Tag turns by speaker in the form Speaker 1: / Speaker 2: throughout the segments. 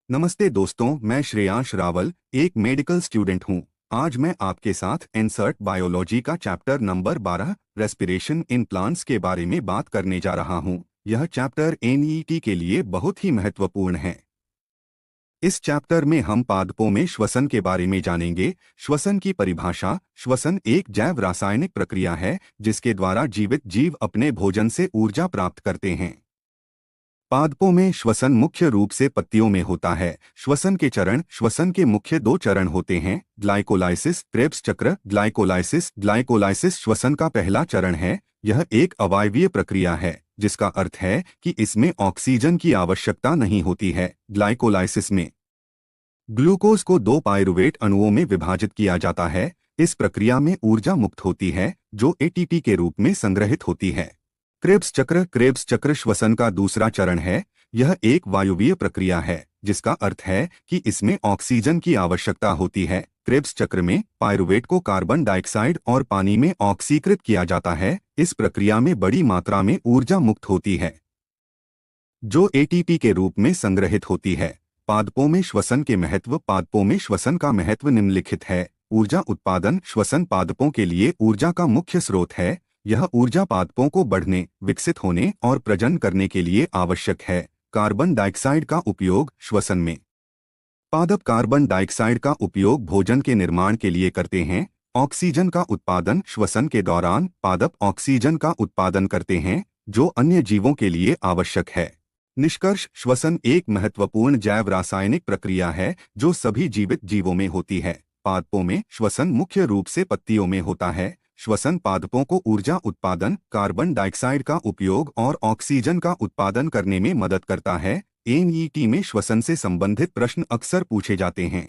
Speaker 1: नमस्ते दोस्तों, मैं श्रेयांश रावल एक मेडिकल स्टूडेंट हूं। आज मैं आपके साथ इंसर्ट बायोलॉजी का chapter number 12 respiration in plants के बारे में बात करने जा रहा हूं। यह चैप्टर एनईईटी के लिए बहुत ही महत्वपूर्ण है। इस चैप्टर में हम पादपों में श्वसन के बारे में जानेंगे। श्वसन की परिभाषा। श्वसन एक जैव रासायनिक प्रक्रिया है जिसके द्वारा जीवित जीव अपने भोजन से ऊर्जा प्राप्त करते हैं। पादपों में श्वसन मुख्य रूप से पत्तियों में होता है। श्वसन के चरण। श्वसन के मुख्य दो चरण होते हैं, ग्लाइकोलाइसिस, क्रेब्स चक्र। ग्लाइकोलाइसिस श्वसन का पहला चरण है। यह एक अवायवीय प्रक्रिया है, जिसका अर्थ है कि इसमें ऑक्सीजन की आवश्यकता नहीं होती है। ग्लाइकोलाइसिस में ग्लूकोज को दो पायरुवेट अणुओं में विभाजित किया जाता है। इस प्रक्रिया में ऊर्जा मुक्त होती है, जो एटीपी के रूप में संग्रहित होती है। क्रेब्स चक्र श्वसन का दूसरा चरण है। यह एक वायुवीय प्रक्रिया है, जिसका अर्थ है कि इसमें ऑक्सीजन की आवश्यकता होती है। क्रेब्स चक्र में पायरुवेट को कार्बन डाइऑक्साइड और पानी में ऑक्सीकृत किया जाता है। इस प्रक्रिया में बड़ी मात्रा में ऊर्जा मुक्त होती है, जो एटीपी के रूप में संग्रहित होती है। पादपों में श्वसन के महत्व। पादपों में श्वसन का महत्व निम्नलिखित है। ऊर्जा उत्पादन। श्वसन पादपों के लिए ऊर्जा का मुख्य स्रोत है। यह ऊर्जा पादपों को बढ़ने, विकसित होने और प्रजनन करने के लिए आवश्यक है। कार्बन डाइऑक्साइड का उपयोग। श्वसन में पादप कार्बन डाइऑक्साइड का उपयोग भोजन के निर्माण के लिए करते हैं। ऑक्सीजन का उत्पादन। श्वसन के दौरान पादप ऑक्सीजन का उत्पादन करते हैं, जो अन्य जीवों के लिए आवश्यक है। निष्कर्ष। श्वसन एक महत्वपूर्ण जैव रासायनिक प्रक्रिया है जो सभी जीवित जीवों में होती है। पादपों में श्वसन मुख्य रूप से पत्तियों में होता है। श्वसन पादपों को ऊर्जा उत्पादन, कार्बन डाइऑक्साइड का उपयोग और ऑक्सीजन का उत्पादन करने में मदद करता है। एनईईटी में श्वसन से संबंधित प्रश्न अक्सर पूछे जाते हैं,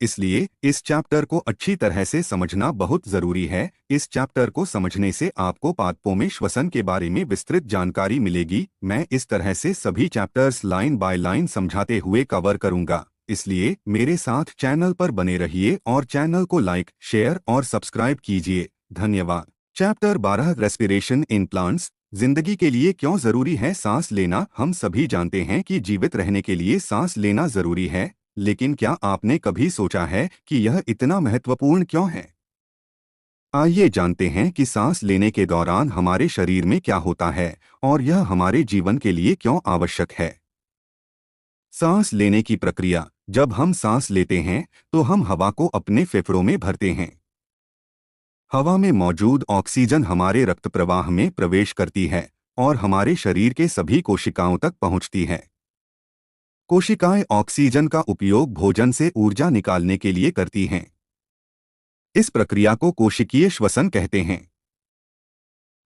Speaker 1: इसलिए इस चैप्टर को अच्छी तरह से समझना बहुत जरूरी है। इस चैप्टर को समझने से आपको पादपों में श्वसन के बारे में विस्तृत जानकारी मिलेगी। मैं इस तरह से सभी चैप्टर्स लाइन बाय लाइन समझाते हुए कवर करूंगा, इसलिए मेरे साथ चैनल पर बने रहिए और चैनल को लाइक, शेयर और सब्सक्राइब कीजिए। धन्यवाद। Chapter 12 respiration in plants. जिंदगी के लिए क्यों जरूरी है सांस लेना। हम सभी जानते हैं कि जीवित रहने के लिए सांस लेना जरूरी है, लेकिन क्या आपने कभी सोचा है कि यह इतना महत्वपूर्ण क्यों है? आइए जानते हैं कि सांस लेने के दौरान हमारे शरीर में क्या होता है और यह हमारे जीवन के लिए क्यों आवश्यक है। सांस लेने की प्रक्रिया। जब हम सांस लेते हैं तो हम हवा को अपने फेफड़ों में भरते हैं। हवा में मौजूद ऑक्सीजन हमारे रक्त प्रवाह में प्रवेश करती है और हमारे शरीर के सभी कोशिकाओं तक पहुंचती है। कोशिकाएं ऑक्सीजन का उपयोग भोजन से ऊर्जा निकालने के लिए करती हैं। इस प्रक्रिया को कोशिकीय श्वसन कहते हैं।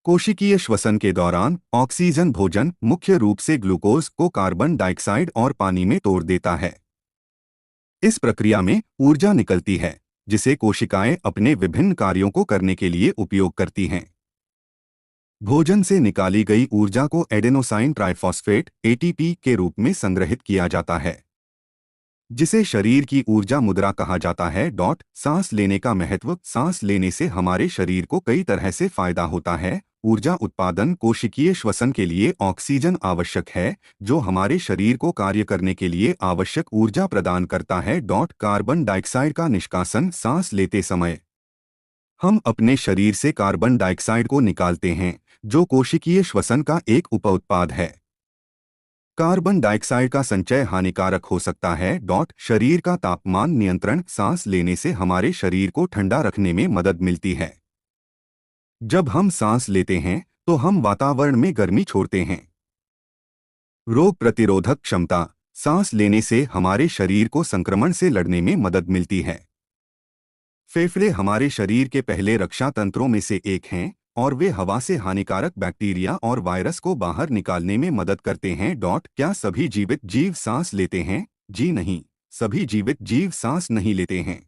Speaker 1: कोशिकीय श्वसन के दौरान ऑक्सीजन भोजन, मुख्य रूप से ग्लूकोज, को कार्बन डाइऑक्साइड और पानी में तोड़ देता है। इस प्रक्रिया में ऊर्जा निकलती है, जिसे कोशिकाएं अपने विभिन्न कार्यों को करने के लिए उपयोग करती हैं। भोजन से निकाली गई ऊर्जा को एडेनोसाइन ट्राइफॉस्फेट (एटीपी) के रूप में संग्रहित किया जाता है, जिसे शरीर की ऊर्जा मुद्रा कहा जाता है। सांस लेने का महत्व। सांस लेने से हमारे शरीर को कई तरह से फायदा होता है। ऊर्जा उत्पादन। कोशिकीय श्वसन के लिए ऑक्सीजन आवश्यक है, जो हमारे शरीर को कार्य करने के लिए आवश्यक ऊर्जा प्रदान करता है। कार्बन डाइऑक्साइड का निष्कासन। सांस लेते समय हम अपने शरीर से कार्बन डाइऑक्साइड को निकालते हैं, जो कोशिकीय श्वसन का एक उपउत्पाद है। कार्बन डाइऑक्साइड का संचय हानिकारक हो सकता है। शरीर का तापमान नियंत्रण। सांस लेने से हमारे शरीर को ठंडा रखने में मदद मिलती है। जब हम सांस लेते हैं तो हम वातावरण में गर्मी छोड़ते हैं। रोग प्रतिरोधक क्षमता। सांस लेने से हमारे शरीर को संक्रमण से लड़ने में मदद मिलती है। फेफड़े हमारे शरीर के पहले रक्षा तंत्रों में से एक हैं और वे हवा से हानिकारक बैक्टीरिया और वायरस को बाहर निकालने में मदद करते हैं। क्या सभी जीवित जीव सांस लेते हैं? जी नहीं, सभी जीवित जीव सांस नहीं लेते हैं।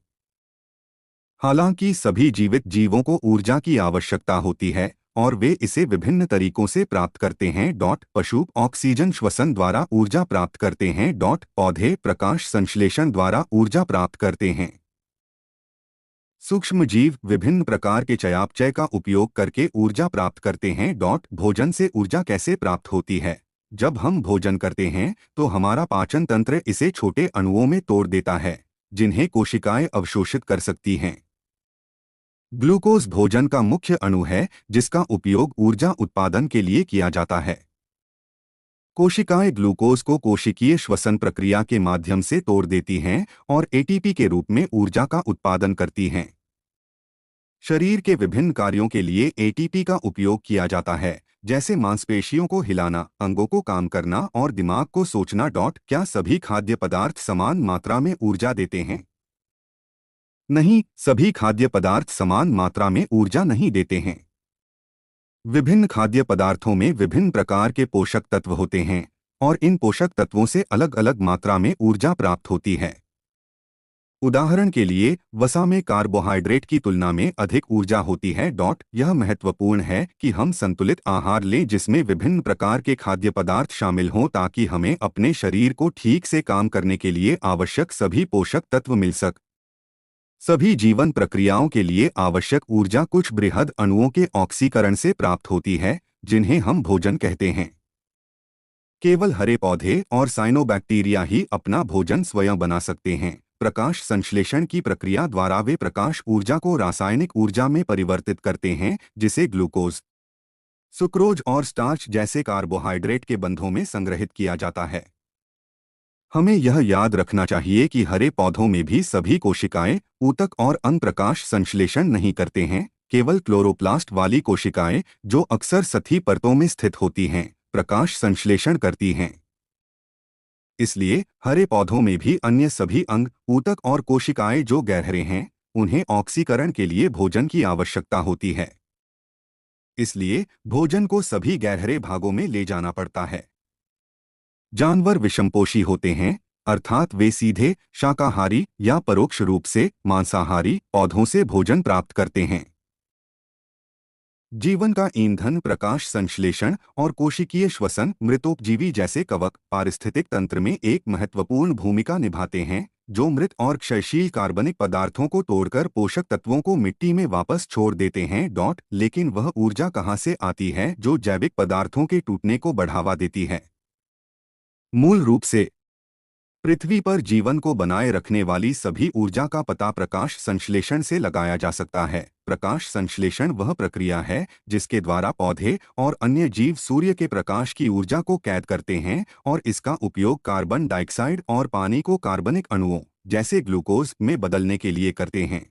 Speaker 1: हालांकि सभी जीवित जीवों को ऊर्जा की आवश्यकता होती है और वे इसे विभिन्न तरीकों से प्राप्त करते हैं। पशु ऑक्सीजन श्वसन द्वारा ऊर्जा प्राप्त करते हैं। पौधे प्रकाश संश्लेषण द्वारा ऊर्जा प्राप्त करते हैं। सूक्ष्म जीव विभिन्न प्रकार के चयापचय का उपयोग करके ऊर्जा प्राप्त करते हैं। भोजन से ऊर्जा कैसे प्राप्त होती है? जब हम भोजन करते हैं तो हमारा पाचन तंत्र इसे छोटे अणुओं में तोड़ देता है, जिन्हें कोशिकाएं अवशोषित कर सकती हैं। ग्लूकोज भोजन का मुख्य अणु है, जिसका उपयोग ऊर्जा उत्पादन के लिए किया जाता है। कोशिकाएं ग्लूकोज को कोशिकीय श्वसन प्रक्रिया के माध्यम से तोड़ देती हैं और एटीपी के रूप में ऊर्जा का उत्पादन करती हैं। शरीर के विभिन्न कार्यों के लिए एटीपी का उपयोग किया जाता है, जैसे मांसपेशियों को हिलाना, अंगों को काम करना और दिमाग को सोचना। क्या सभी खाद्य पदार्थ समान मात्रा में ऊर्जा देते हैं? नहीं, सभी खाद्य पदार्थ समान मात्रा में ऊर्जा नहीं देते हैं। विभिन्न खाद्य पदार्थों में विभिन्न प्रकार के पोषक तत्व होते हैं और इन पोषक तत्वों से अलग अलग मात्रा में ऊर्जा प्राप्त होती है। उदाहरण के लिए, वसा में कार्बोहाइड्रेट की तुलना में अधिक ऊर्जा होती है। यह महत्वपूर्ण है कि हम संतुलित आहार लें जिसमें विभिन्न प्रकार के खाद्य पदार्थ शामिल हों, ताकि हमें अपने शरीर को ठीक से काम करने के लिए आवश्यक सभी पोषक तत्व मिल सक। सभी जीवन प्रक्रियाओं के लिए आवश्यक ऊर्जा कुछ बृहद अणुओं के ऑक्सीकरण से प्राप्त होती है, जिन्हें हम भोजन कहते हैं। केवल हरे पौधे और साइनोबैक्टीरिया ही अपना भोजन स्वयं बना सकते हैं। प्रकाश संश्लेषण की प्रक्रिया द्वारा वे प्रकाश ऊर्जा को रासायनिक ऊर्जा में परिवर्तित करते हैं, जिसे ग्लूकोज, सुक्रोज और स्टार्च जैसे कार्बोहाइड्रेट के बंधों में संग्रहित किया जाता है। हमें यह याद रखना चाहिए कि हरे पौधों में भी सभी कोशिकाएं ऊतक और अंग प्रकाश संश्लेषण नहीं करते हैं। केवल क्लोरोप्लास्ट वाली कोशिकाएं, जो अक्सर सतही परतों में स्थित होती हैं, प्रकाश संश्लेषण करती हैं। इसलिए हरे पौधों में भी अन्य सभी अंग, ऊतक और कोशिकाएं जो गहरे हैं, उन्हें ऑक्सीकरण के लिए भोजन की आवश्यकता होती है। इसलिए भोजन को सभी गहरे भागों में ले जाना पड़ता है। जानवर विषमपोषी होते हैं, अर्थात वे सीधे शाकाहारी या परोक्ष रूप से मांसाहारी पौधों से भोजन प्राप्त करते हैं। जीवन का ईंधन प्रकाश संश्लेषण और कोशिकीय श्वसन मृतोपजीवी जैसे कवक पारिस्थितिक तंत्र में एक महत्वपूर्ण भूमिका निभाते हैं, जो मृत और क्षयशील कार्बनिक पदार्थों को तोड़कर पोषक तत्वों को मिट्टी में वापस छोड़ देते हैं। लेकिन वह ऊर्जा कहाँ से आती है जो जैविक पदार्थों के टूटने को बढ़ावा देती है? मूल रूप से पृथ्वी पर जीवन को बनाए रखने वाली सभी ऊर्जा का पता प्रकाश संश्लेषण से लगाया जा सकता है। प्रकाश संश्लेषण वह प्रक्रिया है जिसके द्वारा पौधे और अन्य जीव सूर्य के प्रकाश की ऊर्जा को कैद करते हैं और इसका उपयोग कार्बन डाइऑक्साइड और पानी को कार्बनिक अणुओं जैसे ग्लूकोज में बदलने के लिए करते हैं।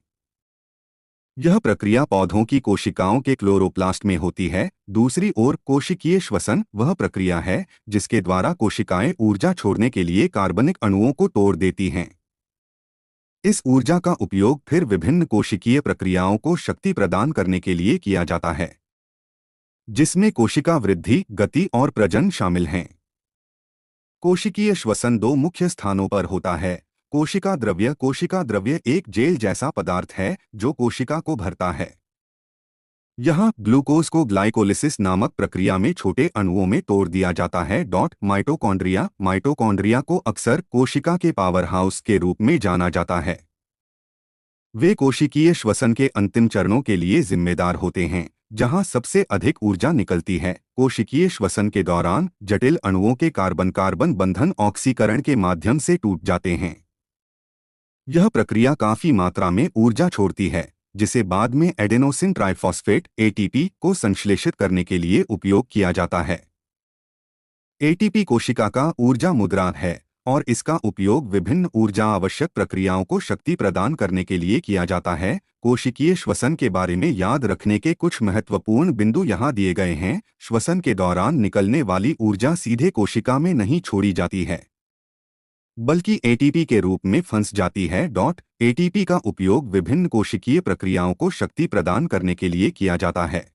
Speaker 1: यह प्रक्रिया पौधों की कोशिकाओं के क्लोरोप्लास्ट में होती है। दूसरी ओर कोशिकीय श्वसन वह प्रक्रिया है जिसके द्वारा कोशिकाएं ऊर्जा छोड़ने के लिए कार्बनिक अणुओं को तोड़ देती हैं। इस ऊर्जा का उपयोग फिर विभिन्न कोशिकीय प्रक्रियाओं को शक्ति प्रदान करने के लिए किया जाता है, जिसमें कोशिका वृद्धि, गति और प्रजनन शामिल हैं। कोशिकीय श्वसन दो मुख्य स्थानों पर होता है। कोशिका द्रव्य एक जेल जैसा पदार्थ है जो कोशिका को भरता है। यहाँ ग्लूकोज को ग्लाइकोलिसिस नामक प्रक्रिया में छोटे अणुओं में तोड़ दिया जाता है। माइटोकॉन्ड्रिया को अक्सर कोशिका के पावर हाउस के रूप में जाना जाता है। वे कोशिकीय श्वसन के अंतिम चरणों के लिए जिम्मेदार होते हैं, जहां सबसे अधिक ऊर्जा निकलती है। कोशिकीय श्वसन के दौरान जटिल अणुओं के कार्बन-कार्बन बंधन ऑक्सीकरण के माध्यम से टूट जाते हैं। यह प्रक्रिया काफी मात्रा में ऊर्जा छोड़ती है, जिसे बाद में एडेनोसिन ट्राइफॉस्फेट (एटीपी) को संश्लेषित करने के लिए उपयोग किया जाता है। एटीपी कोशिका का ऊर्जा मुद्रा है और इसका उपयोग विभिन्न ऊर्जा आवश्यक प्रक्रियाओं को शक्ति प्रदान करने के लिए किया जाता है। कोशिकीय श्वसन के बारे में याद रखने के कुछ महत्वपूर्ण बिंदु यहाँ दिए गए हैं। श्वसन के दौरान निकलने वाली ऊर्जा सीधे कोशिका में नहीं छोड़ी जाती है, बल्कि एटीपी के रूप में फंस जाती है। एटीपी का उपयोग विभिन्न कोशिकीय प्रक्रियाओं को शक्ति प्रदान करने के लिए किया जाता है।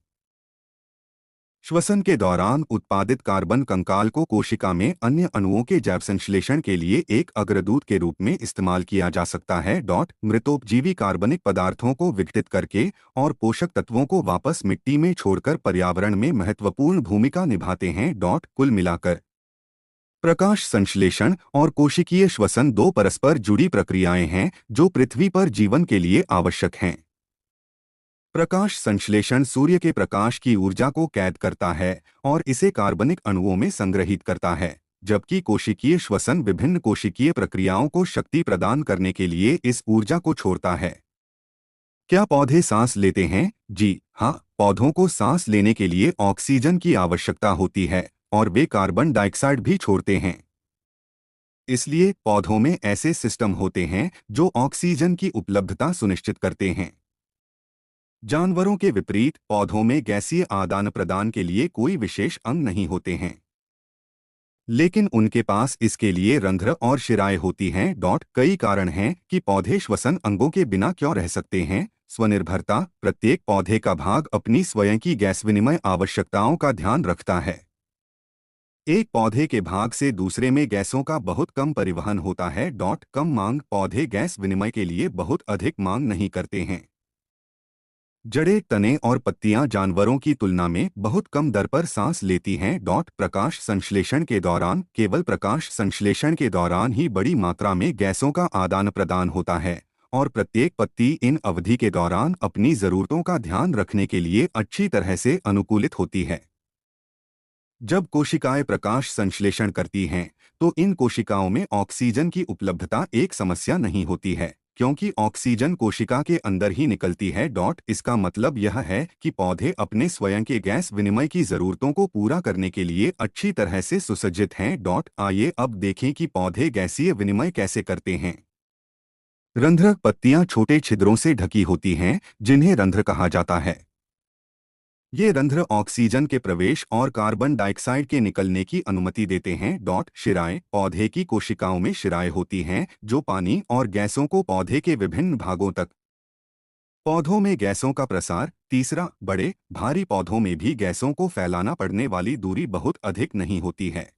Speaker 1: श्वसन के दौरान उत्पादित कार्बन कंकाल को कोशिका में अन्य अणुओं के जैव संश्लेषण के लिए एक अग्रदूत के रूप में इस्तेमाल किया जा सकता है। मृतोपजीवी कार्बनिक पदार्थों को विघटित करके और पोषक तत्वों को वापस मिट्टी में छोड़कर पर्यावरण में महत्वपूर्ण भूमिका निभाते हैं। कुल मिलाकर प्रकाश संश्लेषण और कोशिकीय श्वसन दो परस्पर जुड़ी प्रक्रियाएं हैं जो पृथ्वी पर जीवन के लिए आवश्यक हैं। प्रकाश संश्लेषण सूर्य के प्रकाश की ऊर्जा को कैद करता है और इसे कार्बनिक अणुओं में संग्रहित करता है, जबकि कोशिकीय श्वसन विभिन्न कोशिकीय प्रक्रियाओं को शक्ति प्रदान करने के लिए इस ऊर्जा को छोड़ता है। क्या पौधे सांस लेते हैं? जी हाँ, पौधों को सांस लेने के लिए ऑक्सीजन की आवश्यकता होती है और वे कार्बन डाइऑक्साइड भी छोड़ते हैं। इसलिए पौधों में ऐसे सिस्टम होते हैं जो ऑक्सीजन की उपलब्धता सुनिश्चित करते हैं। जानवरों के विपरीत पौधों में गैसीय आदान प्रदान के लिए कोई विशेष अंग नहीं होते हैं, लेकिन उनके पास इसके लिए रंध्र और शिराएं होती हैं। कई कारण हैं कि पौधे श्वसन अंगों के बिना क्यों रह सकते हैं। स्वनिर्भरता, प्रत्येक पौधे का भाग अपनी स्वयं की गैस विनिमय आवश्यकताओं का ध्यान रखता है। एक पौधे के भाग से दूसरे में गैसों का बहुत कम परिवहन होता है। कम मांग, पौधे गैस विनिमय के लिए बहुत अधिक मांग नहीं करते हैं। जड़ें, तने और पत्तियां जानवरों की तुलना में बहुत कम दर पर सांस लेती हैं। प्रकाश संश्लेषण के दौरान, केवल प्रकाश संश्लेषण के दौरान ही बड़ी मात्रा में गैसों का आदान प्रदान होता है और प्रत्येक पत्ती इन अवधि के दौरान अपनी ज़रूरतों का ध्यान रखने के लिए अच्छी तरह से अनुकूलित होती है। जब कोशिकाएं प्रकाश संश्लेषण करती हैं, तो इन कोशिकाओं में ऑक्सीजन की उपलब्धता एक समस्या नहीं होती है, क्योंकि ऑक्सीजन कोशिका के अंदर ही निकलती है। इसका मतलब यह है कि पौधे अपने स्वयं के गैस विनिमय की ज़रूरतों को पूरा करने के लिए अच्छी तरह से सुसज्जित हैं। आइए अब देखें कि पौधे गैसीय विनिमय कैसे करते हैं। रंध्र, पत्तियां छोटे छिद्रों से ढकी होती हैं, जिन्हें रंध्र कहा जाता है। ये रंध्र ऑक्सीजन के प्रवेश और कार्बन डाइऑक्साइड के निकलने की अनुमति देते हैं। शिराएं, पौधे की कोशिकाओं में शिराएं होती हैं जो पानी और गैसों को पौधे के विभिन्न भागों तक। पौधों में गैसों का प्रसार। तीसरा, बड़े भारी पौधों में भी गैसों को फैलाना पड़ने वाली दूरी बहुत अधिक नहीं होती है।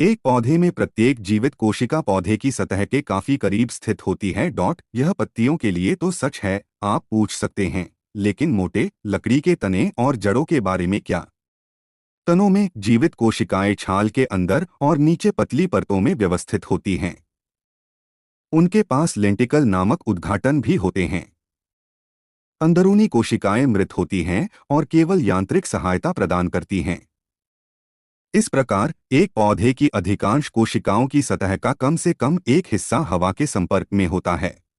Speaker 1: एक पौधे में प्रत्येक जीवित कोशिका पौधे की सतह के काफी करीब स्थित होती है। यह पत्तियों के लिए तो सच है। आप पूछ सकते हैं, लेकिन मोटे लकड़ी के तने और जड़ों के बारे में क्या? तनों में जीवित कोशिकाएं छाल के अंदर और नीचे पतली परतों में व्यवस्थित होती हैं। उनके पास लेंटिकल नामक उद्घाटन भी होते हैं। अंदरूनी कोशिकाएं मृत होती हैं और केवल यांत्रिक सहायता प्रदान करती हैं। इस प्रकार एक पौधे की अधिकांश कोशिकाओं की सतह का कम से कम एक हिस्सा हवा के संपर्क में होता है।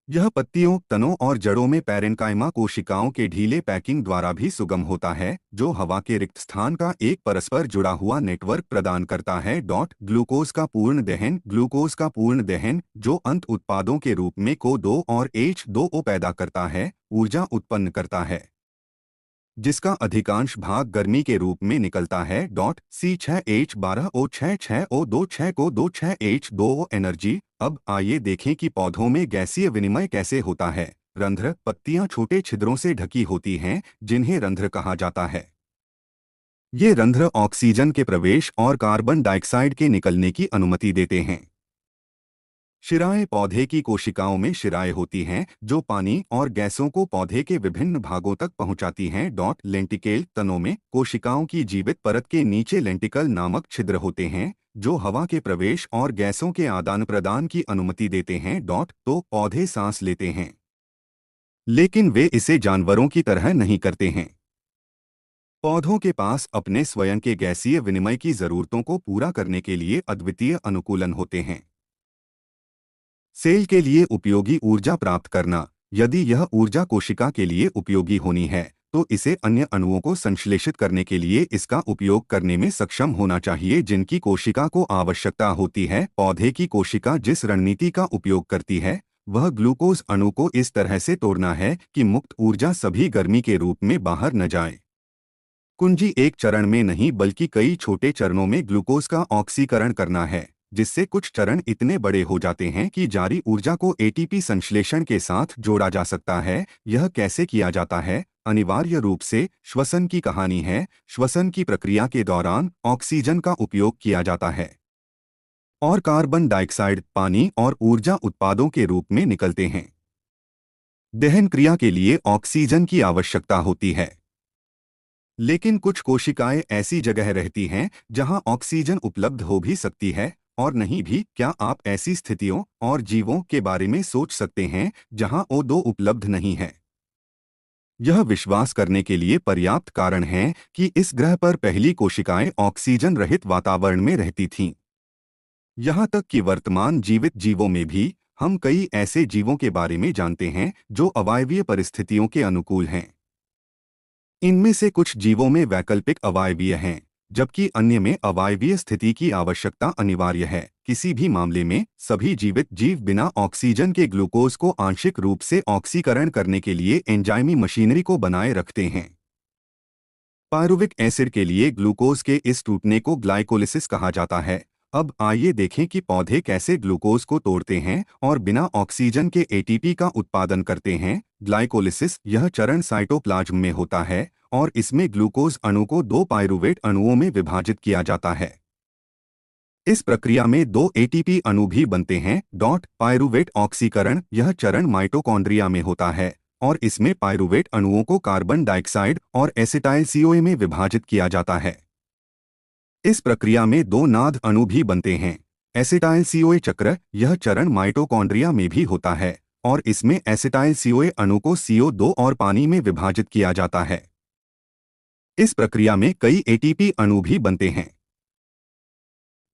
Speaker 1: यह पत्तियों, तनों और जड़ों में पैरेन्काइमा कोशिकाओं के ढीले पैकिंग द्वारा भी सुगम होता है, जो हवा के रिक्त स्थान का एक परस्पर जुड़ा हुआ नेटवर्क प्रदान करता है। ग्लूकोज का पूर्ण दहन, ग्लूकोज का पूर्ण दहन, जो अंत उत्पादों के रूप में CO2 और H2O पैदा करता है, ऊर्जा उत्पन्न करता है, जिसका अधिकांश भाग गर्मी के रूप में निकलता है। C6H12O66O26CO26H2O energy. अब आइए देखें कि पौधों में गैसीय विनिमय कैसे होता है। रंध्र, पत्तियां छोटे छिद्रों से ढकी होती हैं, जिन्हें रंध्र कहा जाता है। ये रंध्र ऑक्सीजन के प्रवेश और कार्बन डाइऑक्साइड के निकलने की अनुमति देते हैं। शिराएं, पौधे की कोशिकाओं में शिराएं होती हैं जो पानी और गैसों को पौधे के विभिन्न भागों तक पहुंचाती हैं। लेंटिकेल, तनों में कोशिकाओं की जीवित परत के नीचे लेंटिकल नामक छिद्र होते हैं जो हवा के प्रवेश और गैसों के आदान प्रदान की अनुमति देते हैं। तो पौधे सांस लेते हैं, लेकिन वे इसे जानवरों की तरह नहीं करते हैं। पौधों के पास अपने स्वयं के गैसीय विनिमय की जरूरतों को पूरा करने के लिए अद्वितीय अनुकूलन होते हैं। सेल के लिए उपयोगी ऊर्जा प्राप्त करना। यदि यह ऊर्जा कोशिका के लिए उपयोगी होनी है, तो इसे अन्य अणुओं को संश्लेषित करने के लिए इसका उपयोग करने में सक्षम होना चाहिए जिनकी कोशिका को आवश्यकता होती है। पौधे की कोशिका जिस रणनीति का उपयोग करती है, वह ग्लूकोज अणु को इस तरह से तोड़ना है कि मुक्त ऊर्जा सभी गर्मी के रूप में बाहर न जाए। कुंजी एक चरण में नहीं बल्कि कई छोटे चरणों में ग्लूकोज का ऑक्सीकरण करना है, जिससे कुछ चरण इतने बड़े हो जाते हैं कि जारी ऊर्जा को एटीपी संश्लेषण के साथ जोड़ा जा सकता है। यह कैसे किया जाता है? अनिवार्य रूप से श्वसन की कहानी है। श्वसन की प्रक्रिया के दौरान ऑक्सीजन का उपयोग किया जाता है और कार्बन डाइऑक्साइड, पानी और ऊर्जा उत्पादों के रूप में निकलते हैं। दहन क्रिया के लिए ऑक्सीजन की आवश्यकता होती है, लेकिन कुछ कोशिकाएं ऐसी जगह रहती हैं जहां ऑक्सीजन उपलब्ध हो भी सकती है और नहीं भी। क्या आप ऐसी स्थितियों और जीवों के बारे में सोच सकते हैं जहां O2 उपलब्ध नहीं है? यह विश्वास करने के लिए पर्याप्त कारण है कि इस ग्रह पर पहली कोशिकाएं ऑक्सीजन रहित वातावरण में रहती थीं। यहाँ तक कि वर्तमान जीवित जीवों में भी हम कई ऐसे जीवों के बारे में जानते हैं जो अवायवीय परिस्थितियों के अनुकूल हैं। इनमें से कुछ जीवों में वैकल्पिक अवायवीय हैं, जबकि अन्य में अवायवीय स्थिति की आवश्यकता अनिवार्य है। किसी भी मामले में सभी जीवित जीव बिना ऑक्सीजन के ग्लूकोज को आंशिक रूप से ऑक्सीकरण करने के लिए एंजाइमी मशीनरी को बनाए रखते हैं। पायरुविक एसिड के लिए ग्लूकोज के इस टूटने को ग्लाइकोलिसिस कहा जाता है। अब आइए देखें कि पौधे कैसे ग्लूकोज को तोड़ते हैं और बिना ऑक्सीजन के एटीपी का उत्पादन करते हैं। ग्लाइकोलिसिस यह चरण साइटोप्लाज्म में होता है और इसमें ग्लूकोज अणु को दो पायरुवेट अणुओं में विभाजित किया जाता है। इस प्रक्रिया में दो एटीपी अणु भी बनते हैं। पायरुवेट ऑक्सीकरण यह चरण माइटोकॉन्ड्रिया में होता है और इसमें पायरुवेट अणुओं को कार्बन डाइऑक्साइड और एसिटाइल सीओए में विभाजित किया जाता है। इस प्रक्रिया में दो नाद अणु भी बनते हैं। एसिटाइल सीओए चक्र यह चरण माइटोकॉन्ड्रिया में भी होता है और इसमें एसिटाइल सीओए अणु को CO2 और पानी में विभाजित किया जाता है। इस प्रक्रिया में कई एटीपी अणु भी बनते हैं।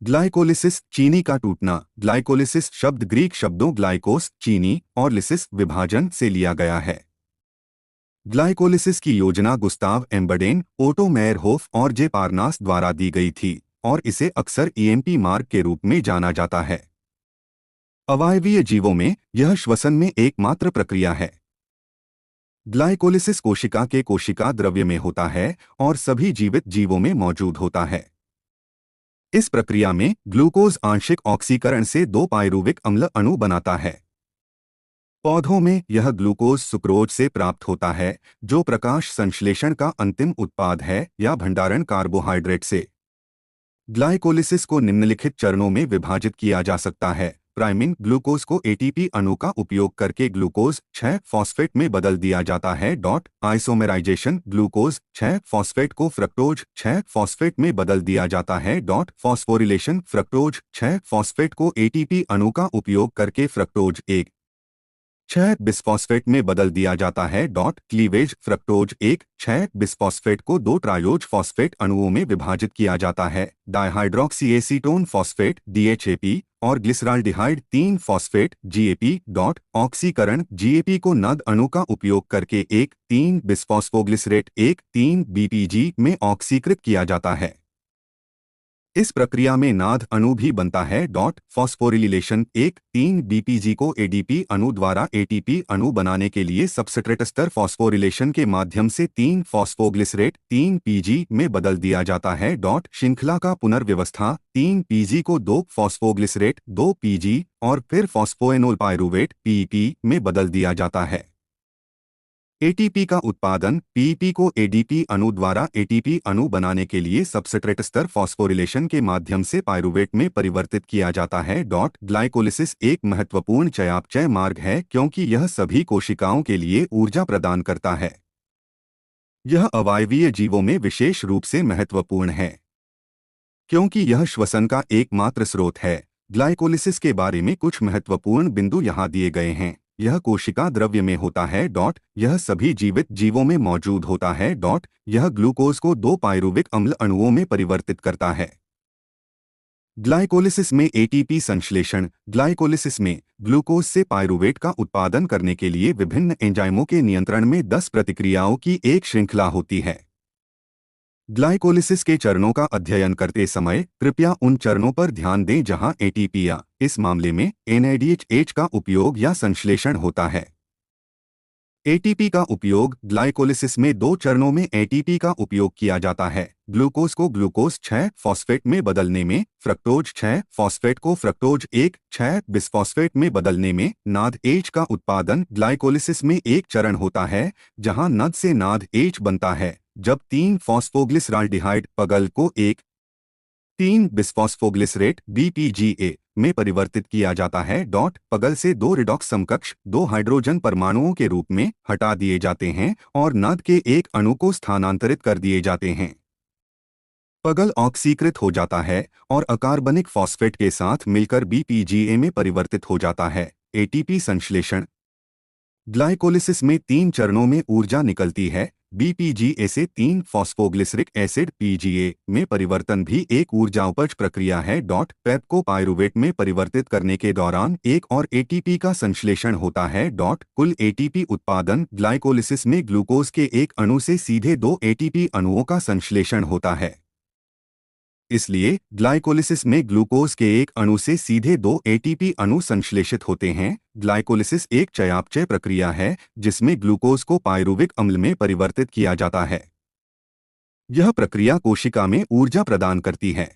Speaker 1: ग्लाइकोलिसिस चीनी का टूटना। ग्लाइकोलिसिस शब्द ग्रीक शब्दों ग्लाइकोस चीनी और लिसिस विभाजन से लिया गया है। ग्लाइकोलिसिस की योजना गुस्ताव एम्बर्डेन, ओटो मेयरहोफ और जे पारनास द्वारा दी गई थी और इसे अक्सर ईएमपी मार्ग के रूप में जाना जाता है। अवायवीय जीवों में यह श्वसन में एकमात्र प्रक्रिया है। ग्लाइकोलिसिस कोशिका के कोशिका द्रव्य में होता है और सभी जीवित जीवों में मौजूद होता है। इस प्रक्रिया में ग्लूकोज आंशिक ऑक्सीकरण से दो पायरुविक अम्ल अणु बनाता है। पौधों में यह ग्लूकोज सुक्रोज से प्राप्त होता है, जो प्रकाश संश्लेषण का अंतिम उत्पाद है, या भंडारण कार्बोहाइड्रेट से। ग्लाइकोलिसिस को निम्नलिखित चरणों में विभाजित किया जा सकता है। प्राइमिंग ग्लूकोज को एटीपी अणु का उपयोग करके ग्लूकोज 6 फॉस्फेट में बदल दिया जाता है। आइसोमेराइजेशन ग्लूकोज 6 फॉस्फेट को फ्रक्टोज 6 फॉस्फेट में बदल दिया जाता है। फॉस्फोरिलेशन फ्रक्टोज 6 फॉस्फेट को एटीपी अणु का उपयोग करके फ्रक्टोज 1 6 बिस्फॉस्फेट में बदल दिया जाता है। क्लीवेज फ्रक्टोज 1 6 बिस्फॉस्फेट को दो ट्रायोज फॉस्फेट अणुओं में विभाजित किया जाता है। डाइहाइड्रोक्सीएसीटोन फॉस्फेट DHAP और ग्लिसराल्डिहाइड 3 फॉस्फेट GAP। ऑक्सीकरण GAP को नद अणु का उपयोग करके 1,3 बिस्फॉस्फोग्लिसरेट 1,3 BPG में ऑक्सीकृत किया जाता है। इस प्रक्रिया में नाद अणु भी बनता है। फॉस्फोरिलेशन 1,3 BPG को ADP अणु द्वारा ATP अणु बनाने के लिए सबस्ट्रेट स्तर फॉस्फोरिलेशन के माध्यम से 3 फॉस्फोग्लिसरेट 3 PG में बदल दिया जाता है। श्रृंखला का पुनर्व्यवस्था 3 PG को 2 फॉस्फोग्लिसरेट 2 PG और फिर फॉस्फोएनोल पायरुवेट PEP में बदल दिया जाता है। एटीपी का उत्पादन पीईपी को एडीपी अणु द्वारा एटीपी अणु बनाने के लिए सबस्ट्रेट स्तर फॉस्फोरिलेशन के माध्यम से पायरुवेट में परिवर्तित किया जाता है। ग्लाइकोलिसिस एक महत्वपूर्ण चयापचय मार्ग है क्योंकि यह सभी कोशिकाओं के लिए ऊर्जा प्रदान करता है। यह अवायवीय जीवों में विशेष रूप से महत्वपूर्ण है क्योंकि यह श्वसन का एकमात्र स्रोत है। ग्लाइकोलिसिस के बारे में कुछ महत्वपूर्ण बिंदु यहाँ दिए गए हैं। यह कोशिका द्रव्य में होता है। यह सभी जीवित जीवों में मौजूद होता है। यह ग्लूकोज को दो पायरुविक अम्ल अणुओं में परिवर्तित करता है। ग्लाइकोलिसिस में एटीपी संश्लेषण। ग्लाइकोलिसिस में ग्लूकोज से पायरुवेट का उत्पादन करने के लिए विभिन्न एंजाइमों के नियंत्रण में 10 प्रतिक्रियाओं की एक श्रृंखला होती है। ग्लाइकोलिसिस के चरणों का अध्ययन करते समय कृपया उन चरणों पर ध्यान दें जहां एटीपी या इस मामले में NADH का उपयोग या संश्लेषण होता है। एटीपी का उपयोग ग्लाइकोलिसिस में दो चरणों में एटीपी का उपयोग किया जाता है। ग्लूकोज को ग्लूकोज 6 फॉस्फेट में बदलने में, फ्रक्टोज 6 फॉस्फेट को फ्रक्टोज 1 6 बिस्फॉस्फेट में बदलने में। नाद H का उत्पादन ग्लाइकोलिसिस में एक चरण होता है जहां नद से नाद H बनता है, जब 3 फॉस्फोग्लिसराल्डिहाइड पगल को 1,3 बिस्फॉस्फोग्लिसरेट BPGA में परिवर्तित किया जाता है। पगल से दो रिडॉक्स समकक्ष 2 हाइड्रोजन परमाणुओं के रूप में हटा दिए जाते हैं और नद के एक अणु को स्थानांतरित कर दिए जाते हैं। पगल ऑक्सीकृत हो जाता है और अकार्बनिक फॉस्फेट के साथ मिलकर BPGA में परिवर्तित हो जाता है। एटीपी संश्लेषण। ग्लाइकोलिसिस में 3 चरणों में ऊर्जा निकलती है। बीपीजीए से 3 फॉस्फोग्लिसरिक एसिड पीजीए में परिवर्तन भी एक ऊर्जा उपज प्रक्रिया है। पैप को पायरुवेट में परिवर्तित करने के दौरान एक और एटीपी का संश्लेषण होता है। कुल एटीपी उत्पादन ग्लाइकोलिसिस में ग्लूकोज के एक अणु से सीधे 2 एटीपी अणुओं का संश्लेषण होता है। इसलिए ग्लाइकोलिसिस में ग्लूकोज के एक अणु से सीधे 2 एटीपी अणु संश्लेषित होते हैं। ग्लाइकोलिसिस एक चयापचय प्रक्रिया है जिसमें ग्लूकोज को पायरुविक अम्ल में परिवर्तित किया जाता है। यह प्रक्रिया कोशिका में ऊर्जा प्रदान करती है।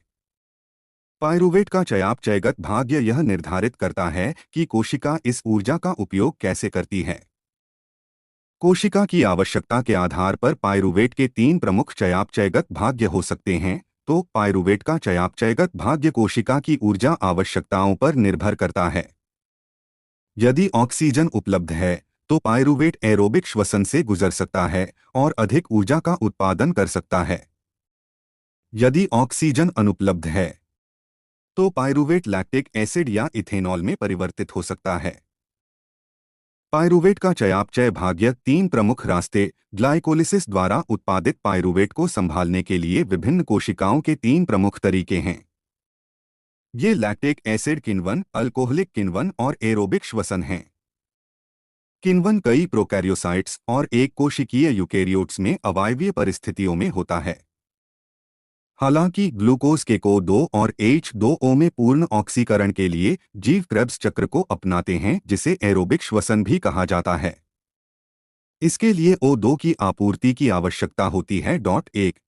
Speaker 1: पायरुवेट का चयापचयगत भाग्य यह निर्धारित करता है कि कोशिका इस ऊर्जा का उपयोग कैसे करती है। कोशिका की आवश्यकता के आधार पर पायरुवेट के 3 प्रमुख चयापचयगत भाग्य हो सकते हैं। तो पायरुवेट का चयापचयगत भाग्य कोशिका की ऊर्जा आवश्यकताओं पर निर्भर करता है। यदि ऑक्सीजन उपलब्ध है तो पायरुवेट एरोबिक श्वसन से गुजर सकता है और अधिक ऊर्जा का उत्पादन कर सकता है। यदि ऑक्सीजन अनुपलब्ध है तो पायरुवेट लैक्टिक एसिड या इथेनॉल में परिवर्तित हो सकता है। पायरुवेट का चयापचय भाग्य 3 प्रमुख रास्ते ग्लाइकोलिसिस द्वारा उत्पादित पायरुवेट को संभालने के लिए विभिन्न कोशिकाओं के 3 प्रमुख तरीके हैं। ये लैक्टिक एसिड किण्वन, अल्कोहलिक किण्वन और एरोबिक श्वसन हैं। किण्वन कई प्रोकैरियोसाइट्स और एक कोशिकीय यूकेरियोट्स में अवायवीय परिस्थितियों में होता है। हालांकि ग्लूकोज के को 2 और H2O में पूर्ण ऑक्सीकरण के लिए जीव क्रेब्स चक्र को अपनाते हैं जिसे एरोबिक श्वसन भी कहा जाता है। इसके लिए O2 की आपूर्ति की आवश्यकता होती है। 1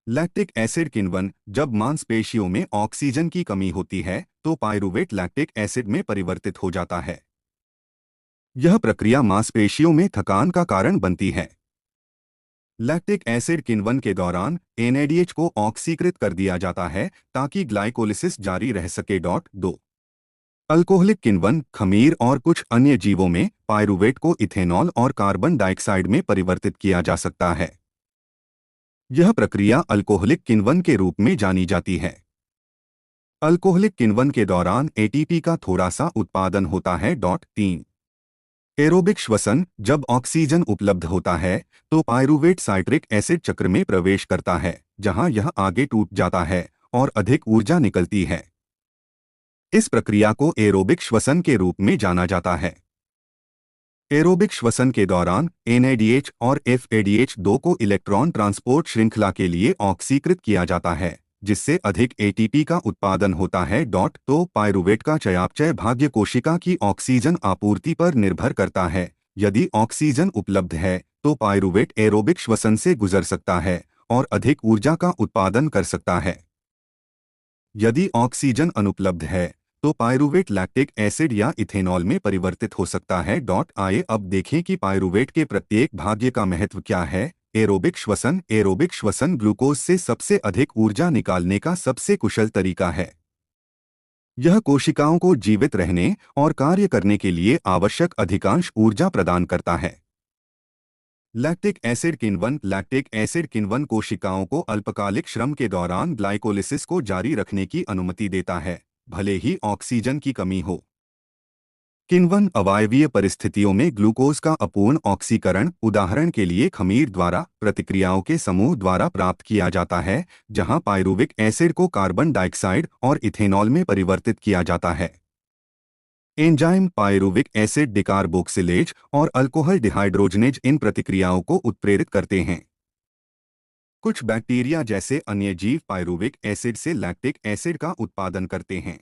Speaker 1: लैक्टिक एसिड किण्वन जब मांसपेशियों में ऑक्सीजन की कमी होती है तो पायरुवेट लैक्टिक एसिड में परिवर्तित हो जाता है। यह प्रक्रिया मांसपेशियों में थकान का कारण बनती है। लैक्टिक एसिड किण्वन के दौरान NADH को ऑक्सीकृत कर दिया जाता है ताकि ग्लाइकोलिसिस जारी रह सके। 2 अल्कोहलिक किण्वन खमीर और कुछ अन्य जीवों में पायरुवेट को इथेनॉल और कार्बन डाइऑक्साइड में परिवर्तित किया जा सकता है। यह प्रक्रिया अल्कोहलिक किण्वन के रूप में जानी जाती है। अल्कोहलिक किण्वन के दौरान एटीपी का थोड़ा सा उत्पादन होता है। 3 एरोबिक श्वसन जब ऑक्सीजन उपलब्ध होता है तो पायरुवेट साइट्रिक एसिड चक्र में प्रवेश करता है जहां यह आगे टूट जाता है और अधिक ऊर्जा निकलती है। इस प्रक्रिया को एरोबिक श्वसन के रूप में जाना जाता है। एरोबिक श्वसन के दौरान NADH और FADH2 को इलेक्ट्रॉन ट्रांसपोर्ट श्रृंखला के लिए ऑक्सीकृत किया जाता है जिससे अधिक एटीपी का उत्पादन होता है। तो पायरुवेट का चयापचय भाग्य कोशिका की ऑक्सीजन आपूर्ति पर निर्भर करता है। यदि ऑक्सीजन उपलब्ध है तो पायरुवेट एरोबिक श्वसन से गुजर सकता है और अधिक ऊर्जा का उत्पादन कर सकता है। यदि ऑक्सीजन अनुपलब्ध है तो पायरुवेट लैक्टिक एसिड या इथेनॉल में परिवर्तित हो सकता है। आइए अब देखें कि पायरुवेट के प्रत्येक भाग्य का महत्व क्या है। एरोबिक श्वसन ग्लूकोज से सबसे अधिक ऊर्जा निकालने का सबसे कुशल तरीका है। यह कोशिकाओं को जीवित रहने और कार्य करने के लिए आवश्यक अधिकांश ऊर्जा प्रदान करता है। लैक्टिक एसिड किण्वन कोशिकाओं को अल्पकालिक श्रम के दौरान ग्लाइकोलिसिस को जारी रखने की अनुमति देता है, भले ही ऑक्सीजन की कमी हो। किण्वन अवायवीय परिस्थितियों में ग्लूकोज का अपूर्ण ऑक्सीकरण, उदाहरण के लिए खमीर द्वारा, प्रतिक्रियाओं के समूह द्वारा प्राप्त किया जाता है जहां पायरुविक एसिड को कार्बन डाइऑक्साइड और इथेनॉल में परिवर्तित किया जाता है। एंजाइम पायरुविक एसिड डिकार्बोक्सिलेज और अल्कोहल डिहाइड्रोजनेज इन प्रतिक्रियाओं को उत्प्रेरित करते हैं। कुछ बैक्टीरिया जैसे अन्य जीव पायरुविक एसिड से लैक्टिक एसिड का उत्पादन करते हैं।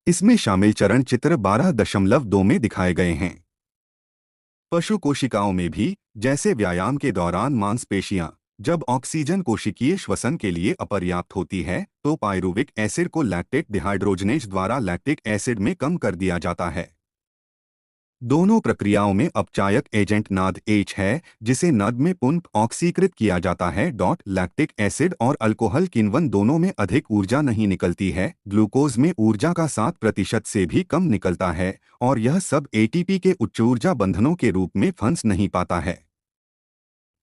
Speaker 1: इसमें शामिल चरण चित्र 12.2 में दिखाए गए हैं। पशु कोशिकाओं में भी, जैसे व्यायाम के दौरान मांसपेशियां, जब ऑक्सीजन कोशिकीय श्वसन के लिए अपर्याप्त होती है तो पायरुविक एसिड को लैक्टिक डिहाइड्रोजनेज द्वारा लैक्टिक एसिड में कम कर दिया जाता है। दोनों प्रक्रियाओं में अपचायक एजेंट नाद H है जिसे नद में पुनः ऑक्सीकृत किया जाता है। लैक्टिक एसिड और अल्कोहल किण्वन दोनों में अधिक ऊर्जा नहीं निकलती है। ग्लूकोज में ऊर्जा का 7% से भी कम निकलता है और यह सब एटीपी के उच्च ऊर्जा बंधनों के रूप में फंस नहीं पाता है।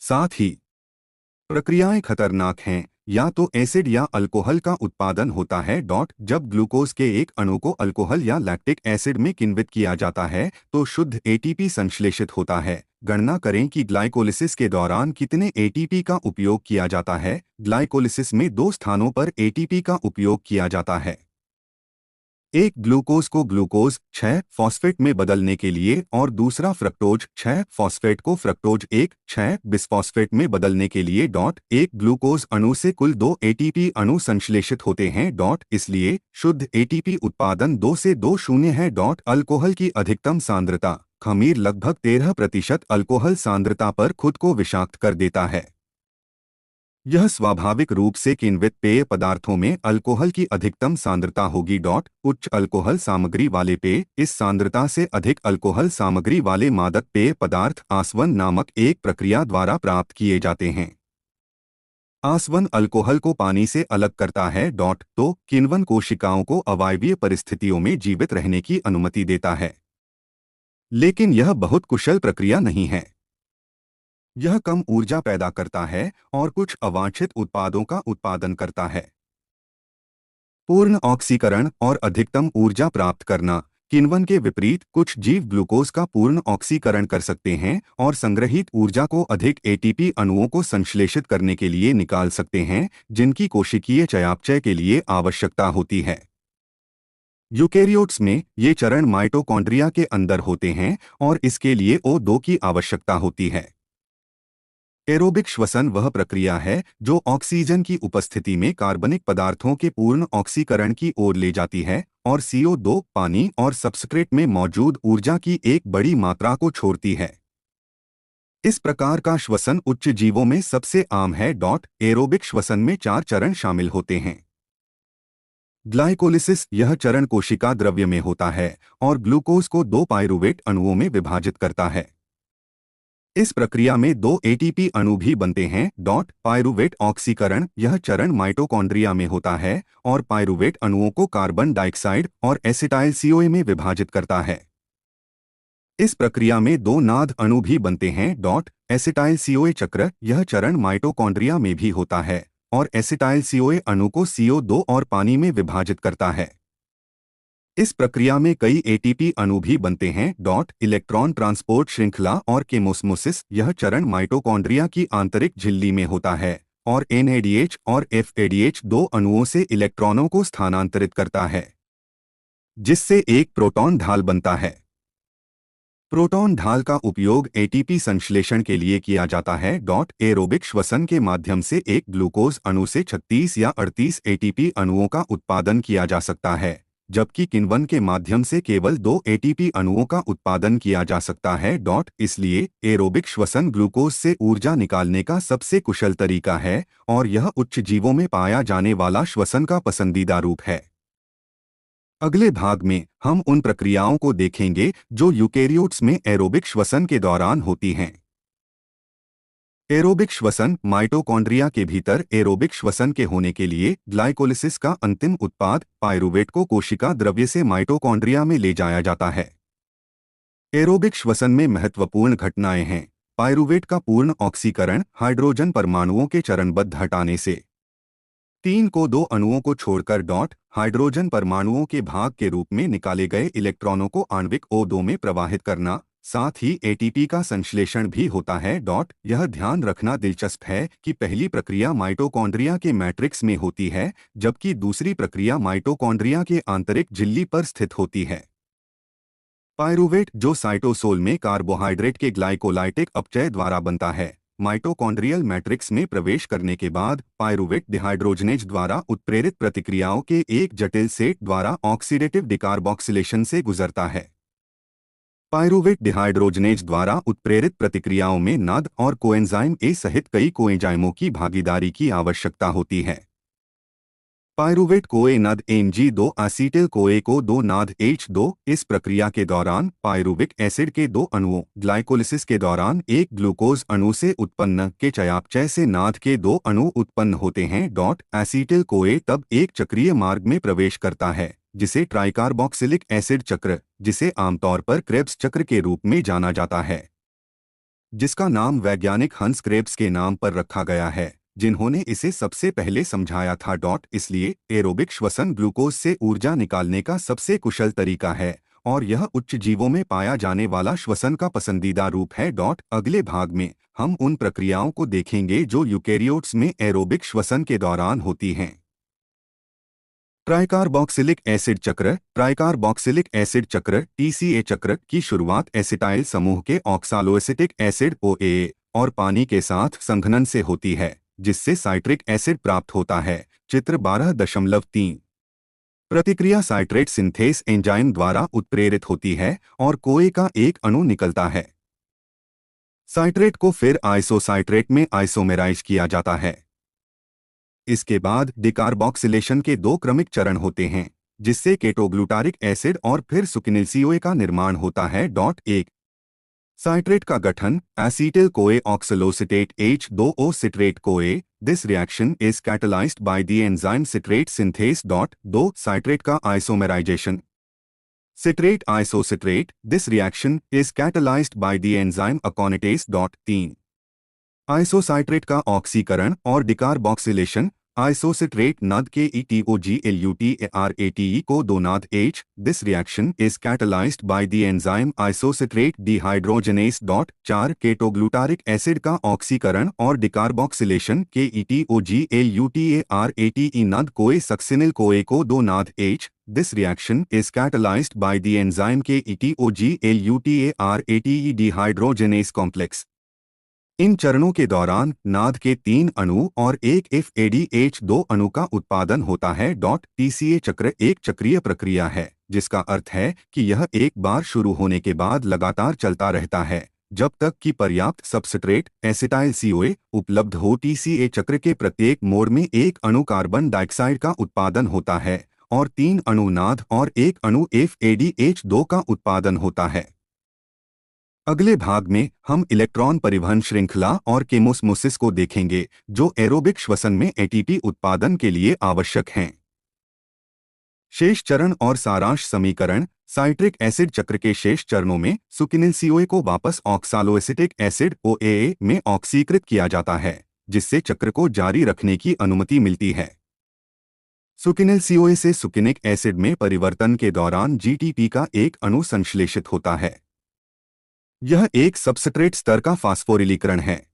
Speaker 1: साथ ही प्रक्रियाएं खतरनाक हैं। या तो एसिड या अल्कोहल का उत्पादन होता है। जब ग्लूकोज के एक अणु को अल्कोहल या लैक्टिक एसिड में किण्वित किया जाता है तो शुद्ध एटीपी संश्लेषित होता है। गणना करें कि ग्लाइकोलिसिस के दौरान कितने एटीपी का उपयोग किया जाता है। ग्लाइकोलिसिस में दो स्थानों पर एटीपी का उपयोग किया जाता है। एक ग्लूकोज को ग्लूकोज 6 फॉस्फेट में बदलने के लिए और दूसरा फ्रक्टोज 6 फॉस्फेट को फ्रक्टोज 1 6 बिस्फॉस्फेट में बदलने के लिए। एक ग्लूकोज अणु से कुल 2 एटीपी अणु संश्लेषित होते हैं। इसलिए शुद्ध एटीपी उत्पादन 2 से 2 शून्य है। अल्कोहल की अधिकतम सांद्रता खमीर लगभग 13% अल्कोहल सांद्रता पर खुद को विषाक्त कर देता है। यह स्वाभाविक रूप से किण्वित पेय पदार्थों में अल्कोहल की अधिकतम सांद्रता होगी। उच्च अल्कोहल सामग्री वाले पेय इस सांद्रता से अधिक अल्कोहल सामग्री वाले मादक पेय पदार्थ आसवन नामक एक प्रक्रिया द्वारा प्राप्त किए जाते हैं। आसवन अल्कोहल को पानी से अलग करता है। तो किण्वन कोशिकाओं को अवायवीय परिस्थितियों में जीवित रहने की अनुमति देता है, लेकिन यह बहुत कुशल प्रक्रिया नहीं है। यह कम ऊर्जा पैदा करता है और कुछ अवांछित उत्पादों का उत्पादन करता है। पूर्ण ऑक्सीकरण और अधिकतम ऊर्जा प्राप्त करना किण्वन के विपरीत, कुछ जीव ग्लूकोज का पूर्ण ऑक्सीकरण कर सकते हैं और संग्रहित ऊर्जा को अधिक एटीपी अणुओं को संश्लेषित करने के लिए निकाल सकते हैं, जिनकी कोशिकीय चयापचय के लिए आवश्यकता होती है। यूकेरियोट्स में ये चरण माइटोकॉन्ड्रिया के अंदर होते हैं और इसके लिए O2 की आवश्यकता होती है। एरोबिक श्वसन वह प्रक्रिया है जो ऑक्सीजन की उपस्थिति में कार्बनिक पदार्थों के पूर्ण ऑक्सीकरण की ओर ले जाती है और CO2 पानी और सबस्ट्रेट में मौजूद ऊर्जा की एक बड़ी मात्रा को छोड़ती है। इस प्रकार का श्वसन उच्च जीवों में सबसे आम है। एरोबिक श्वसन में 4 चरण शामिल होते हैं। ग्लाइकोलिसिस यह चरण कोशिका द्रव्य में होता है और ग्लूकोज को 2 पाइरूवेट अणुओं में विभाजित करता है। इस प्रक्रिया में 2 एटीपी अणु भी बनते हैं। पाइरूवेट ऑक्सीकरण यह चरण माइटोकॉन्ड्रिया में होता है और पाइरूवेट अणुओं को कार्बन डाइऑक्साइड और एसिटाइल CoA में विभाजित करता है। इस प्रक्रिया में 2 नाद अणु भी बनते हैं। एसिटाइल CoA चक्र यह चरण माइटोकॉन्ड्रिया में भी होता है और एसिटाइल CoA अणु को CO2 और पानी में विभाजित करता है। इस प्रक्रिया में कई एटीपी अणु भी बनते हैं। इलेक्ट्रॉन ट्रांसपोर्ट श्रृंखला और केमोस्मोसिस यह चरण माइटोकॉन्ड्रिया की आंतरिक झिल्ली में होता है और NADH और FADH 2 अणुओं से इलेक्ट्रॉनों को स्थानांतरित करता है, जिससे एक प्रोटॉन ढाल बनता है। प्रोटॉन ढाल का उपयोग एटीपी संश्लेषण के लिए किया जाता है। एरोबिक श्वसन के माध्यम से एक ग्लूकोज अणु से 36 या 38 एटीपी अणुओं का उत्पादन किया जा सकता है, जबकि किण्वन के माध्यम से केवल 2 एटीपी अणुओं का उत्पादन किया जा सकता है। इसलिए एरोबिक श्वसन ग्लूकोज से ऊर्जा निकालने का सबसे कुशल तरीका है और यह उच्च जीवों में पाया जाने वाला श्वसन का पसंदीदा रूप है। अगले भाग में हम उन प्रक्रियाओं को देखेंगे जो यूकेरियोट्स में एरोबिक श्वसन के दौरान होती हैं। एरोबिक श्वसन माइटोकॉन्ड्रिया के भीतर एरोबिक श्वसन के होने के लिए ग्लाइकोलिसिस का अंतिम उत्पाद पाइरूवेट को कोशिका द्रव्य से माइटोकॉन्ड्रिया में ले जाया जाता है। एरोबिक श्वसन में महत्वपूर्ण घटनाएं हैं। पाइरूवेट का पूर्ण ऑक्सीकरण हाइड्रोजन परमाणुओं के चरणबद्ध हटाने से 3 को 2 अणुओं को छोड़कर हाइड्रोजन परमाणुओं के भाग के रूप में निकाले गए इलेक्ट्रॉनों को आणविक O2 में प्रवाहित करना, साथ ही एटीपी का संश्लेषण भी होता है। यह ध्यान रखना दिलचस्प है कि पहली प्रक्रिया माइटोकॉन्ड्रिया के मैट्रिक्स में होती है, जबकि दूसरी प्रक्रिया माइटोकॉन्ड्रिया के आंतरिक झिल्ली पर स्थित होती है। पाइरूवेट जो साइटोसोल में कार्बोहाइड्रेट के ग्लाइकोलाइटिक अपचय द्वारा बनता है, माइटोकॉन्ड्रियल मैट्रिक्स में प्रवेश करने के बाद पाइरूवेट डिहाइड्रोजनेज द्वारा उत्प्रेरित प्रतिक्रियाओं के एक जटिल सेट द्वारा ऑक्सीडेटिव डिकार्बोक्सिलेशन से गुजरता है। पाइरूवेट डिहाइड्रोजनेज द्वारा उत्प्रेरित प्रतिक्रियाओं में नाद और कोएंजाइम ए सहित कई कोएंजाइमों की भागीदारी की आवश्यकता होती है। पाइरूवेट कोए नाद Mg2 एसीटिल कोए को 2 नाद H2। इस प्रक्रिया के दौरान पाइरूविक एसिड के 2 अणुओं ग्लाइकोलिसिस के दौरान एक ग्लूकोज अणु से उत्पन्न के चयापचय से नाद के 2 अणु उत्पन्न होते हैं। एसीटिल कोए तब एक चक्रीय मार्ग में प्रवेश करता है, जिसे ट्राइकार्बोक्सिलिक एसिड चक्र, जिसे आमतौर पर क्रेब्स चक्र के रूप में जाना जाता है, जिसका नाम वैज्ञानिक हंस क्रेब्स के नाम पर रखा गया है, जिन्होंने इसे सबसे पहले समझाया था। इसलिए एरोबिक श्वसन ग्लूकोज से ऊर्जा निकालने का सबसे कुशल तरीका है और यह उच्च जीवों में पाया जाने वाला श्वसन का पसंदीदा रूप है। अगले भाग में हम उन प्रक्रियाओं को देखेंगे जो यूकेरियोट्स में एरोबिक श्वसन के दौरान होती हैं। ट्राइकार्बोक्सिलिक एसिड चक्र। ट्राइकार्बोक्सिलिक एसिड चक्र टीसीए चक्र की शुरुआत एसिटाइल समूह के ऑक्सालोएसिटिक एसिड OAA और पानी के साथ संघनन से होती है, जिससे साइट्रिक एसिड प्राप्त होता है। चित्र 12.3। प्रतिक्रिया साइट्रेट सिंथेस एंजाइम द्वारा उत्प्रेरित होती है और कोए का एक अणु निकलता है। साइट्रेट को फिर आइसोसाइट्रेट में आइसोमेराइज किया जाता है। इसके बाद डिकार्बोक्सिलेशन के दो क्रमिक चरण होते हैं, जिससे केटोग्लूटारिक एसिड और फिर सुकिनिल CoA का निर्माण होता है। 1 साइट्रेट का गठन acetyl CoA oxaloacetate H2O citrate CoA. This reaction is catalysed by the enzyme citrate synthase. 2 citrate का isomerisation citrate isocitrate. This reaction is catalysed by the enzyme aconitase. 3 isocitrate का ऑक्सीकरण और डिकार्बोक्सिलेशन आइसोसिट्रेट नाद के ETOGLUTARATE को 2 NAD H। This reaction is catalysed by the enzyme isocitrate dehydrogenase. 4 ketoglutaric acid का ऑक्सीकरण और डिकार्बोक्सिलेशन के ETOGLUTARATE नाद कोए सक्सिनिल कोए को 2 NAD H। This reaction is catalysed by the enzyme के ETOGLUTARATE डिहाइड्रोजनेस कॉम्प्लेक्स। इन चरणों के दौरान नाद के 3 अणु और एक FADH2 अणु का उत्पादन होता है। TCA चक्र एक चक्रीय प्रक्रिया है, जिसका अर्थ है कि यह एक बार शुरू होने के बाद लगातार चलता रहता है जब तक कि पर्याप्त सबस्ट्रेट एसिटाइल CoA उपलब्ध हो। TCA चक्र के प्रत्येक मोड़ में एक अणु कार्बन डाइऑक्साइड का उत्पादन होता है और 3 अणु नाद और एक अणु FADH2 का उत्पादन होता है। अगले भाग में हम इलेक्ट्रॉन परिवहन श्रृंखला और केमोस्मोसिस को देखेंगे, जो एरोबिक श्वसन में ATP उत्पादन के लिए आवश्यक हैं। शेष चरण और सारांश समीकरण। साइट्रिक एसिड चक्र के शेष चरणों में सुकिनिल CoA को वापस ऑक्सालोएसिटिक एसिड OAA में ऑक्सीकृत किया जाता है, जिससे चक्र को जारी रखने की अनुमति मिलती है। सुकिनिल CoA से सुकिनिक एसिड में परिवर्तन के दौरान GTP का एक अणु संश्लेषित होता है। यह एक सबस्ट्रेट स्तर का फास्फोरिलीकरण है।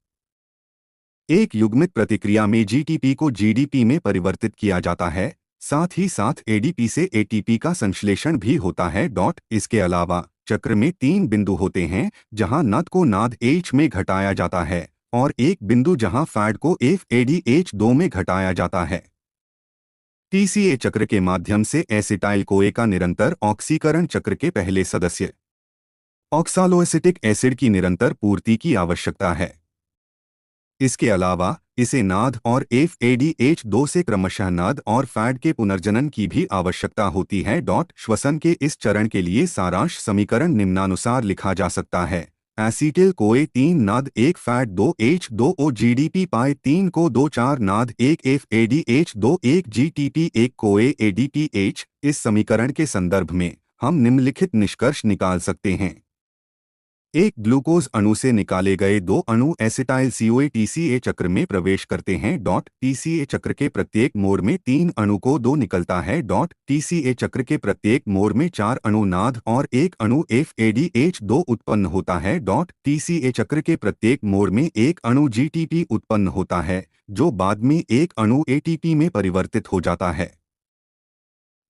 Speaker 1: एक युग्मित प्रतिक्रिया में GTP को GDP में परिवर्तित किया जाता है, साथ ही साथ ADP से ATP का संश्लेषण भी होता है। इसके अलावा चक्र में 3 बिंदु होते हैं, जहां नाद को नाद H में घटाया जाता है और एक बिंदु जहां फैड को FADH2 में घटाया जाता है। TCA चक्र के माध्यम से एसिटाइल कोए का निरंतर ऑक्सीकरण चक्र के पहले सदस्य ऑक्सालोएसिटिक एसिड की निरंतर पूर्ति की आवश्यकता है। इसके अलावा इसे नाद और FADH2 से क्रमशः नाद और फैड के पुनर्जनन की भी आवश्यकता होती है। श्वसन के इस चरण के लिए सारांश समीकरण निम्नानुसार लिखा जा सकता है। एसीटिल कोए 3 नाद 1 फैड 2 H2O GDP पाए 3 को 2 4 नाद 1 FADH2 1 GTP 1 कोए ADPH। इस समीकरण के संदर्भ में हम निम्नलिखित निष्कर्ष निकाल सकते हैं। एक ग्लूकोज अणु से निकाले गए 2 अणु एसिटाइल CoA TCA चक्र में प्रवेश करते हैं। TCA चक्र के प्रत्येक मोड़ में 3 अणु को 2 निकलता है। TCA चक्र के प्रत्येक मोड़ में 4 अणु नाद और एक अणु FADH2 उत्पन्न होता है। TCA चक्र के प्रत्येक मोड़ में एक अणु GTP उत्पन्न होता है, जो बाद में एक अणु ATP में परिवर्तित हो जाता है।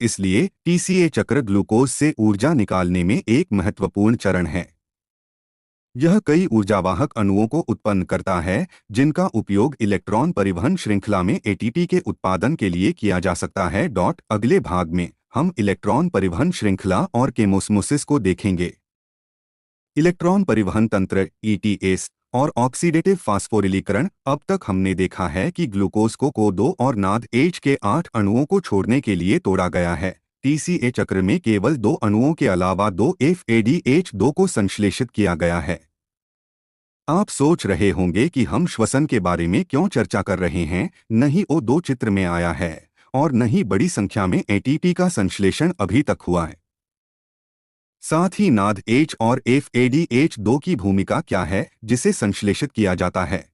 Speaker 1: इसलिए TCA चक्र ग्लूकोज से ऊर्जा निकालने में एक महत्वपूर्ण चरण है। यह कई ऊर्जावाहक अणुओं को उत्पन्न करता है, जिनका उपयोग इलेक्ट्रॉन परिवहन श्रृंखला में ATP के उत्पादन के लिए किया जा सकता है। अगले भाग में हम इलेक्ट्रॉन परिवहन श्रृंखला और केमोस्मोसिस को देखेंगे। इलेक्ट्रॉन परिवहन तंत्र ETS और ऑक्सीडेटिव फास्फोरिलीकरण। अब तक हमने देखा है कि ग्लूकोज को 2 और नाद H के 8 अणुओं को छोड़ने के लिए तोड़ा गया है। TCA चक्र में केवल 2 अणुओं के अलावा 2 FADH2 को संश्लेषित किया गया है। आप सोच रहे होंगे कि हम श्वसन के बारे में क्यों चर्चा कर रहे हैं। नहीं, O2 चित्र में आया है और न ही बड़ी संख्या में ATP का संश्लेषण अभी तक हुआ है। साथ ही नाद H और FADH2 की भूमिका क्या है, जिसे संश्लेषित किया जाता है।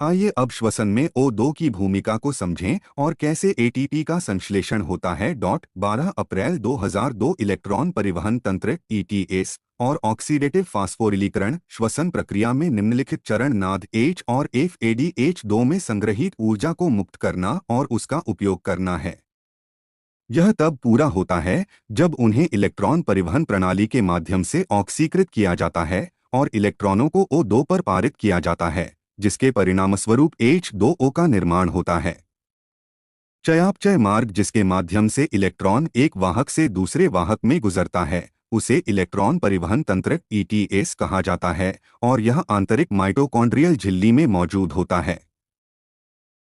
Speaker 1: आइए अब श्वसन में O2 की भूमिका को समझें और कैसे एटीपी का संश्लेषण होता है। 12 अप्रैल 2002 इलेक्ट्रॉन परिवहन तंत्र ETS और ऑक्सीडेटिव फास्फोरिलीकरण श्वसन प्रक्रिया में निम्नलिखित चरण नाद H और FADH2 में संग्रहित ऊर्जा को मुक्त करना और उसका उपयोग करना है। यह तब पूरा होता है जब उन्हें इलेक्ट्रॉन परिवहन प्रणाली के माध्यम से ऑक्सीकृत किया जाता है और इलेक्ट्रॉनों को O2 पर पारित किया जाता है, जिसके परिणामस्वरूप H2O का निर्माण होता है। चयापचय मार्ग जिसके माध्यम से इलेक्ट्रॉन एक वाहक से दूसरे वाहक में गुजरता है, उसे इलेक्ट्रॉन परिवहन तंत्र ETS कहा जाता है और यह आंतरिक माइटोकॉन्ड्रियल झिल्ली में मौजूद होता है।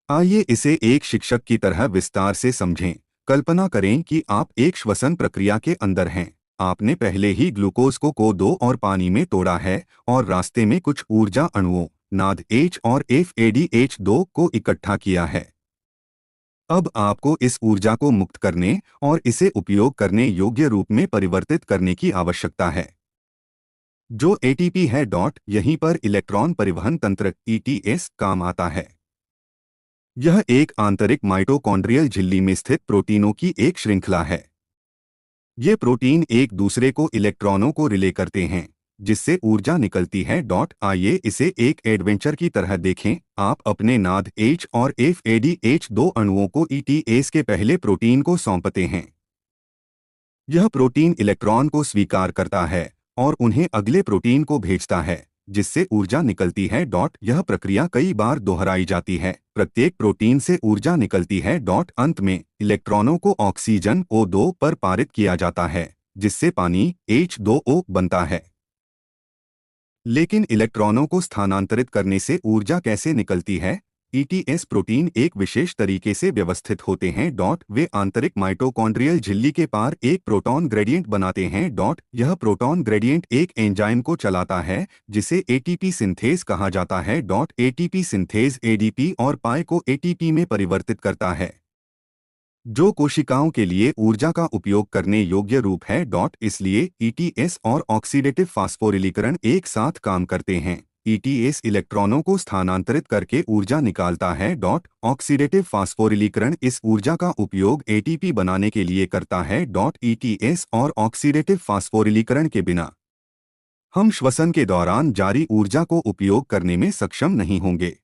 Speaker 1: आइए इसे एक शिक्षक की तरह विस्तार से समझें। कल्पना करें कि आप एक श्वसन प्रक्रिया के अंदर हैं। आपने पहले ही ग्लूकोज को O2 और पानी में तोड़ा है और रास्ते में कुछ ऊर्जा अणुओं नाद H और FADH2 को इकट्ठा किया है। अब आपको इस ऊर्जा को मुक्त करने और इसे उपयोग करने योग्य रूप में परिवर्तित करने की आवश्यकता है। जो ATP है। यहीं पर इलेक्ट्रॉन परिवहन तंत्र ETS काम आता है। यह एक आंतरिक माइटोकॉन्ड्रियल झिल्ली में स्थित प्रोटीनों की एक श्रृंखला है। ये प्रोटीन एक दूसरे को इलेक्ट्रॉनों को रिले करते हैं, जिससे ऊर्जा निकलती है। आइए इसे एक एडवेंचर की तरह देखें। आप अपने नाद H और FADH2 अणुओं को ETS के पहले प्रोटीन को सौंपते हैं। यह प्रोटीन इलेक्ट्रॉन को स्वीकार करता है और उन्हें अगले प्रोटीन को भेजता है, जिससे ऊर्जा निकलती है। यह प्रक्रिया कई बार दोहराई जाती है। प्रत्येक प्रोटीन से ऊर्जा निकलती है। अंत में इलेक्ट्रॉनों को ऑक्सीजन O2 पर पारित किया जाता है, जिससे पानी H2O बनता है। लेकिन इलेक्ट्रॉनों को स्थानांतरित करने से ऊर्जा कैसे निकलती है? ETS प्रोटीन एक विशेष तरीके से व्यवस्थित होते हैं। वे आंतरिक माइटोकॉन्ड्रियल झिल्ली के पार एक प्रोटॉन ग्रेडियंट बनाते हैं। यह प्रोटॉन ग्रेडियंट एक एंजाइम को चलाता है, जिसे ATP सिंथेज कहा जाता है। ATP सिंथेज ADP और पाई को ATP में परिवर्तित करता है, जो कोशिकाओं के लिए ऊर्जा का उपयोग करने योग्य रूप है। इसलिए ETS और ऑक्सीडेटिव फास्फोरिलीकरण एक साथ काम करते हैं। ETS इलेक्ट्रॉनों को स्थानांतरित करके ऊर्जा निकालता है। ऑक्सीडेटिव फास्फोरिलीकरण इस ऊर्जा का उपयोग ATP बनाने के लिए करता है। ETS और ऑक्सीडेटिव फास्फोरिलीकरण के बिना हम श्वसन के दौरान जारी ऊर्जा को उपयोग करने में सक्षम नहीं होंगे।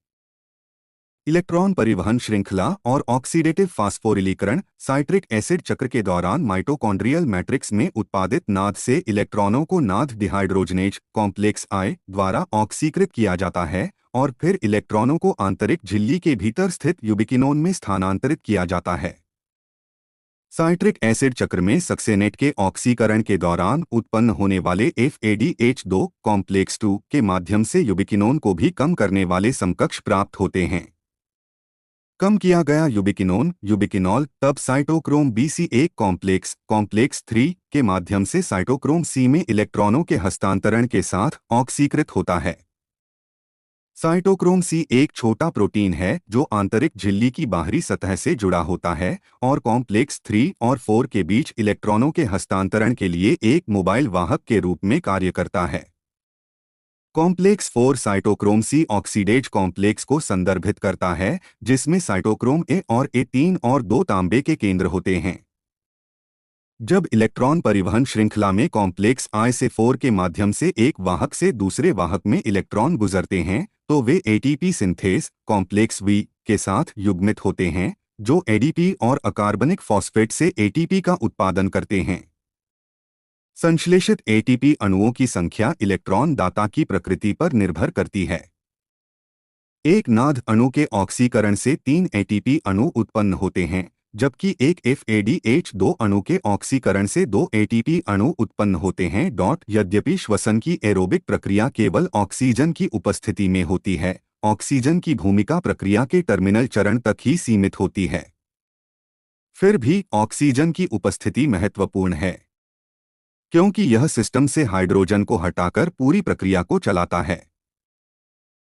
Speaker 1: इलेक्ट्रॉन परिवहन श्रृंखला और ऑक्सीडेटिव फास्फोरिलीकरण साइट्रिक एसिड चक्र के दौरान माइटोकॉन्ड्रियल मैट्रिक्स में उत्पादित नाद से इलेक्ट्रॉनों को नाद डिहाइड्रोजनेज कॉम्प्लेक्स I द्वारा ऑक्सीकृत किया जाता है और फिर इलेक्ट्रॉनों को आंतरिक झिल्ली के भीतर स्थित यूबिकिनोन में स्थानांतरित किया जाता है। साइट्रिक एसिड चक्र में सक्सेनेट के ऑक्सीकरण के दौरान उत्पन्न होने वाले FADH2 कॉम्प्लेक्स 2 के माध्यम से यूबिकिनोन को भी कम करने वाले समकक्ष प्राप्त होते हैं। कम किया गया यूबिकिनॉल तब साइटोक्रोम BC1 कॉम्प्लेक्स 3 के माध्यम से साइटोक्रोम C में इलेक्ट्रॉनों के हस्तांतरण के साथ ऑक्सीकृत होता है। साइटोक्रोम C एक छोटा प्रोटीन है जो आंतरिक झिल्ली की बाहरी सतह से जुड़ा होता है और कॉम्प्लेक्स 3 और 4 के बीच इलेक्ट्रॉनों के हस्तांतरण के लिए एक मोबाइल वाहक के रूप में कार्य करता है। Complex 4 cytochrome C oxidase complex को संदर्भित करता है, जिसमें साइटोक्रोम A और A3 और 2 तांबे के केंद्र होते हैं। जब इलेक्ट्रॉन परिवहन श्रृंखला में कॉम्प्लेक्स I से 4 के माध्यम से एक वाहक से दूसरे वाहक में इलेक्ट्रॉन गुजरते हैं, तो वे ATP सिंथेज कॉम्प्लेक्स V के साथ युग्मित होते हैं, जो ADP और अकार्बनिक फॉस्फेट से ATP का उत्पादन करते हैं। संश्लेषित ATP अणुओं की संख्या इलेक्ट्रॉन दाता की प्रकृति पर निर्भर करती है। एक नाद अणु के ऑक्सीकरण से 3 ATP अणु उत्पन्न होते हैं, जबकि एक FADH2 अणु के ऑक्सीकरण से 2 ATP अणु उत्पन्न होते हैं। यद्यपि श्वसन की एरोबिक प्रक्रिया केवल ऑक्सीजन की उपस्थिति में होती है, ऑक्सीजन की भूमिका प्रक्रिया के टर्मिनल चरण तक ही सीमित होती है। फिर भी ऑक्सीजन की उपस्थिति महत्वपूर्ण है, क्योंकि यह सिस्टम से हाइड्रोजन को हटाकर पूरी प्रक्रिया को चलाता है।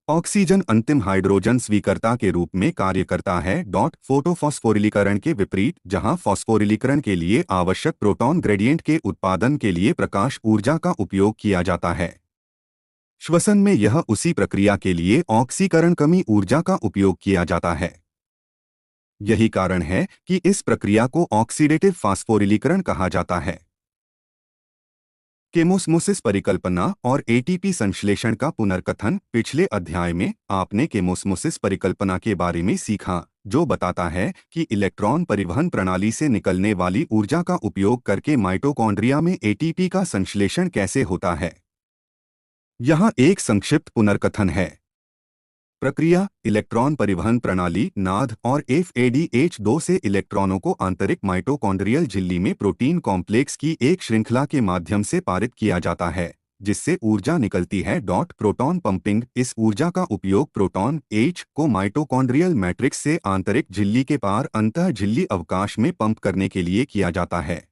Speaker 1: ऑक्सीजन अंतिम हाइड्रोजन स्वीकर्ता के रूप में कार्य करता है। फोटोफॉस्फोरिलीकरण के विपरीत, जहां फॉस्फोरिलीकरण के लिए आवश्यक प्रोटॉन ग्रेडियंट के उत्पादन के लिए प्रकाश ऊर्जा का उपयोग किया जाता है, श्वसन में यह उसी प्रक्रिया के लिए ऑक्सीकरण कमी ऊर्जा का उपयोग किया जाता है। यही कारण है कि इस प्रक्रिया को ऑक्सीडेटिव फास्फोरिलीकरण कहा जाता है। केमोस्मोसिस परिकल्पना और एटीपी संश्लेषण का पुनर्कथन। पिछले अध्याय में आपने केमोस्मोसिस परिकल्पना के बारे में सीखा, जो बताता है कि इलेक्ट्रॉन परिवहन प्रणाली से निकलने वाली ऊर्जा का उपयोग करके माइटोकॉन्ड्रिया में एटीपी का संश्लेषण कैसे होता है। यहाँ एक संक्षिप्त पुनर्कथन है। प्रक्रिया: इलेक्ट्रॉन परिवहन प्रणाली नाद और FADH2 से इलेक्ट्रॉनों को आंतरिक माइटोकॉन्ड्रियल झिल्ली में प्रोटीन कॉम्प्लेक्स की एक श्रृंखला के माध्यम से पारित किया जाता है, जिससे ऊर्जा निकलती है। प्रोटॉन पंपिंग: इस ऊर्जा का उपयोग प्रोटॉन H को माइटोकॉन्ड्रियल मैट्रिक्स से आंतरिक झिल्ली के पार अंतः झिल्ली अवकाश में पंप करने के लिए किया जाता है,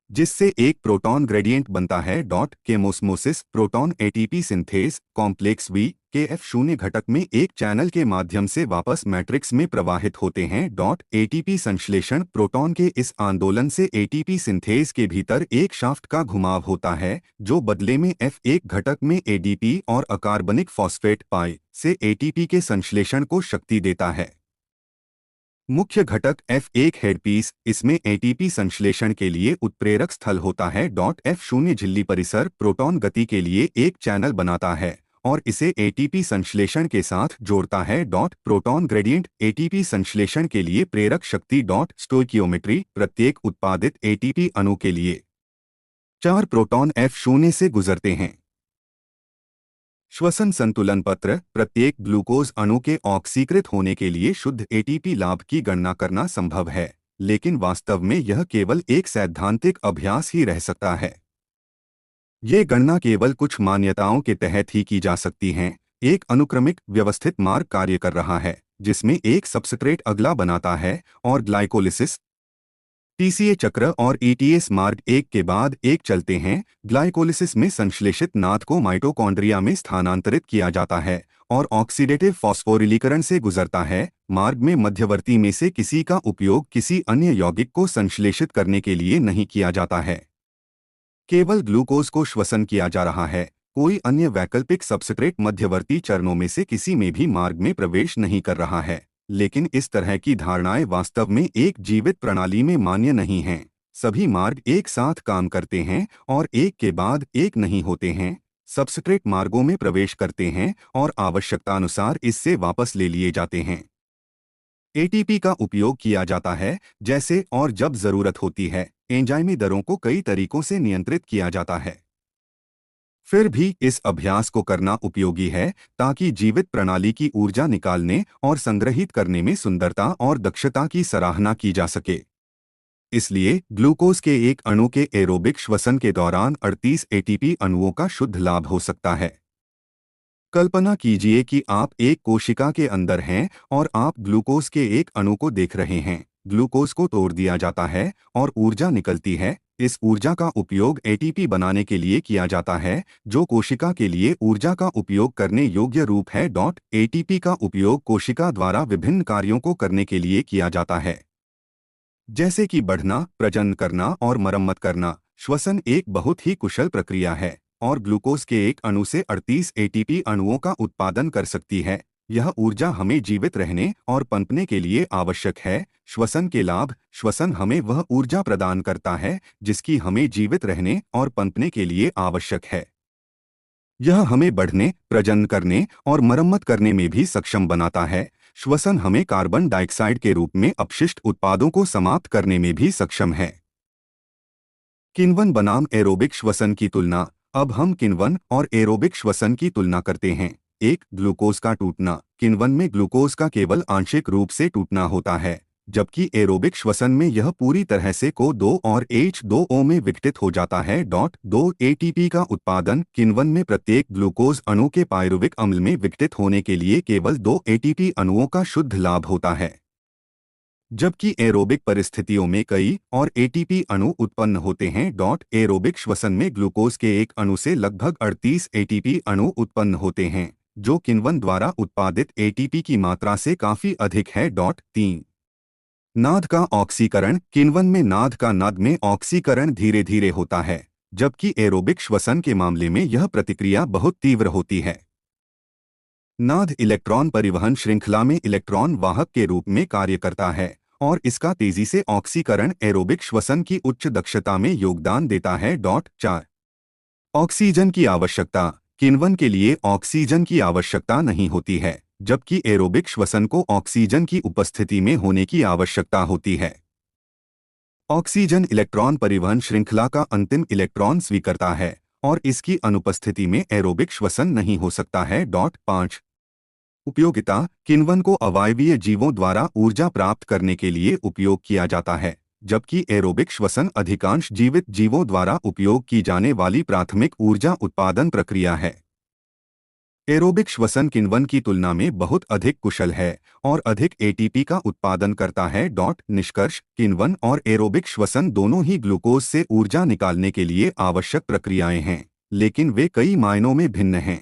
Speaker 1: जिससे एक प्रोटॉन ग्रेडियंट बनता है। Chemiosmosis: proton ATP synthase complex V के F0 घटक में एक चैनल के माध्यम से वापस मैट्रिक्स में प्रवाहित होते हैं। एटीपी संश्लेषण: प्रोटॉन के इस आंदोलन से एटीपी सिंथेज के भीतर एक शाफ्ट का घुमाव होता है, जो बदले में F1 घटक में ADP और अकार्बनिक फॉस्फेट पाई से एटीपी के संश्लेषण को शक्ति देता है। मुख्य घटक F1 हेडपीस: इसमें एटीपी संश्लेषण के लिए उत्प्रेरक स्थल होता है। F0 झिल्ली परिसर प्रोटॉन गति के लिए एक चैनल बनाता है और इसे एटीपी संश्लेषण के साथ जोड़ता है। प्रोटॉन ग्रेडियंट: एटीपी संश्लेषण के लिए प्रेरक शक्ति। स्टोइकियोमेट्री: प्रत्येक उत्पादित एटीपी अणु के लिए 4 प्रोटॉन F0 से गुजरते हैं। श्वसन संतुलन पत्र: प्रत्येक ग्लूकोज अणु के ऑक्सीकृत होने के लिए शुद्ध एटीपी लाभ की गणना करना संभव है, लेकिन वास्तव में यह केवल एक सैद्धांतिक अभ्यास ही रह सकता है। ये गणना केवल कुछ मान्यताओं के तहत ही की जा सकती हैं। एक अनुक्रमिक व्यवस्थित मार्ग कार्य कर रहा है, जिसमें एक सबस्ट्रेट अगला बनाता है और ग्लाइकोलिसिस TCA चक्र और ETS मार्ग एक के बाद एक चलते हैं। ग्लाइकोलिसिस में संश्लेषित नाद को माइटोकॉन्ड्रिया में स्थानांतरित किया जाता है और ऑक्सीडेटिव फॉस्फोरिलीकरण से गुजरता है। मार्ग में मध्यवर्ती में से किसी का उपयोग किसी अन्य यौगिक को संश्लेषित करने के लिए नहीं किया जाता है। केवल ग्लूकोज को श्वसन किया जा रहा है। कोई अन्य वैकल्पिक सबस्ट्रेट मध्यवर्ती चरणों में से किसी में भी मार्ग में प्रवेश नहीं कर रहा है। लेकिन इस तरह की धारणाएं वास्तव में एक जीवित प्रणाली में मान्य नहीं हैं। सभी मार्ग एक साथ काम करते हैं और एक के बाद एक नहीं होते हैं। सबस्ट्रेट मार्गों में प्रवेश करते हैं और आवश्यकतानुसार इससे वापस ले लिए जाते हैं। एटीपी का उपयोग किया जाता है जैसे और जब जरूरत होती है। एंजाइमी दरों को कई तरीकों से नियंत्रित किया जाता है। फिर भी इस अभ्यास को करना उपयोगी है ताकि जीवित प्रणाली की ऊर्जा निकालने और संग्रहित करने में सुंदरता और दक्षता की सराहना की जा सके। इसलिए ग्लूकोज के एक अणु के एरोबिक श्वसन के दौरान 38 एटीपी अणुओं का शुद्ध लाभ हो सकता है। कल्पना कीजिए कि आप एक कोशिका के अंदर हैं और आप ग्लूकोज के एक अणु को देख रहे हैं। ग्लूकोज को तोड़ दिया जाता है और ऊर्जा निकलती है। इस ऊर्जा का उपयोग एटीपी बनाने के लिए किया जाता है, जो कोशिका के लिए ऊर्जा का उपयोग करने योग्य रूप है। एटीपी का उपयोग कोशिका द्वारा विभिन्न कार्यों को करने के लिए किया जाता है, जैसे कि बढ़ना, प्रजनन करना और मरम्मत करना। श्वसन एक बहुत ही कुशल प्रक्रिया है और ग्लूकोज के एक अणु से 38 एटीपी अणुओं का उत्पादन कर सकती है। यह ऊर्जा हमें जीवित रहने और पनपने के लिए आवश्यक है। श्वसन के लाभ: श्वसन हमें वह ऊर्जा प्रदान करता है जिसकी हमें जीवित रहने और पनपने के लिए आवश्यक है। यह हमें बढ़ने, प्रजनन करने और मरम्मत करने में भी सक्षम बनाता है। श्वसन हमें कार्बन डाइऑक्साइड के रूप में अपशिष्ट उत्पादों को समाप्त करने में भी सक्षम है। किण्वन बनाम एरोबिक श्वसन की तुलना। अब हम किण्वन और एरोबिक श्वसन की तुलना करते हैं। एक, ग्लूकोज का टूटना। किण्वन में ग्लूकोज का केवल आंशिक रूप से टूटना होता है, जबकि एरोबिक श्वसन में यह पूरी तरह से CO2 और H2O में विघटित हो जाता है। 2 एटीपी का उत्पादन। किण्वन में प्रत्येक ग्लूकोज अणु के पायरुविक अम्ल में विघटित होने के लिए केवल 2 एटीपी अणुओं का शुद्ध लाभ होता है, जबकि एरोबिक परिस्थितियों में कई और एटीपी अणु उत्पन्न होते हैं। एरोबिक श्वसन में ग्लूकोज के एक अणु से लगभग 38 एटीपी अणु उत्पन्न होते हैं, जो किण्वन द्वारा उत्पादित एटीपी की मात्रा से काफी अधिक है। 3 नाद का ऑक्सीकरण। किण्वन में नाद का नाद में ऑक्सीकरण धीरे धीरे होता है, जबकि एरोबिक श्वसन के मामले में यह प्रतिक्रिया बहुत तीव्र होती है। नाद इलेक्ट्रॉन परिवहन श्रृंखला में इलेक्ट्रॉन वाहक के रूप में कार्य करता है और इसका तेजी से ऑक्सीकरण एरोबिक श्वसन की उच्च दक्षता में योगदान देता है। 4 ऑक्सीजन की आवश्यकता। किण्वन के लिए ऑक्सीजन की आवश्यकता नहीं होती है, जबकि एरोबिक श्वसन को ऑक्सीजन की उपस्थिति में होने की आवश्यकता होती है। ऑक्सीजन इलेक्ट्रॉन परिवहन श्रृंखला का अंतिम इलेक्ट्रॉन स्वीकरता है और इसकी अनुपस्थिति में एरोबिक श्वसन नहीं हो सकता है। 5 उपयोगिता। किण्वन को अवायवीय जीवों द्वारा ऊर्जा प्राप्त करने के लिए उपयोग किया जाता है, जबकि एरोबिक श्वसन अधिकांश जीवित जीवों द्वारा उपयोग की जाने वाली प्राथमिक ऊर्जा उत्पादन प्रक्रिया है। एरोबिक श्वसन किण्वन की तुलना में बहुत अधिक कुशल है और अधिक एटीपी का उत्पादन करता है। निष्कर्ष। किण्वन और एरोबिक श्वसन दोनों ही ग्लूकोज से ऊर्जा निकालने के लिए आवश्यक प्रक्रियाएं हैं, लेकिन वे कई मायनों में भिन्न हैं।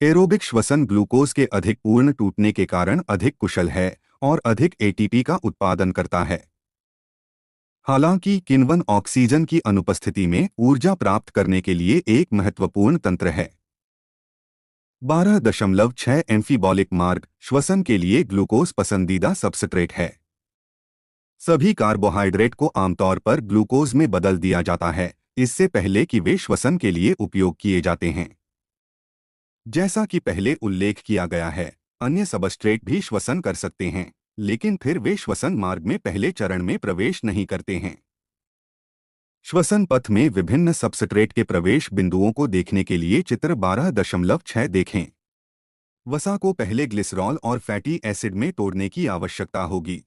Speaker 1: एरोबिक श्वसन ग्लूकोज के अधिक पूर्ण टूटने के कारण अधिक कुशल है और अधिक एटीपी का उत्पादन करता है। हालांकि किण्वन ऑक्सीजन की अनुपस्थिति में ऊर्जा प्राप्त करने के लिए एक महत्वपूर्ण तंत्र है। 12.6 एम्फीबॉलिक मार्ग। श्वसन के लिए ग्लूकोज पसंदीदा सबस्ट्रेट है। सभी कार्बोहाइड्रेट को आमतौर पर ग्लूकोज में बदल दिया जाता है इससे पहले कि वे श्वसन के लिए उपयोग किए जाते हैं। जैसा कि पहले उल्लेख किया गया है, अन्य सबस्ट्रेट भी श्वसन कर सकते हैं, लेकिन फिर वे श्वसन मार्ग में पहले चरण में प्रवेश नहीं करते हैं। श्वसन पथ में विभिन्न सबस्ट्रेट के प्रवेश बिंदुओं को देखने के लिए चित्र 12.6 देखें। वसा को पहले ग्लिसरॉल और फैटी एसिड में तोड़ने की आवश्यकता होगी।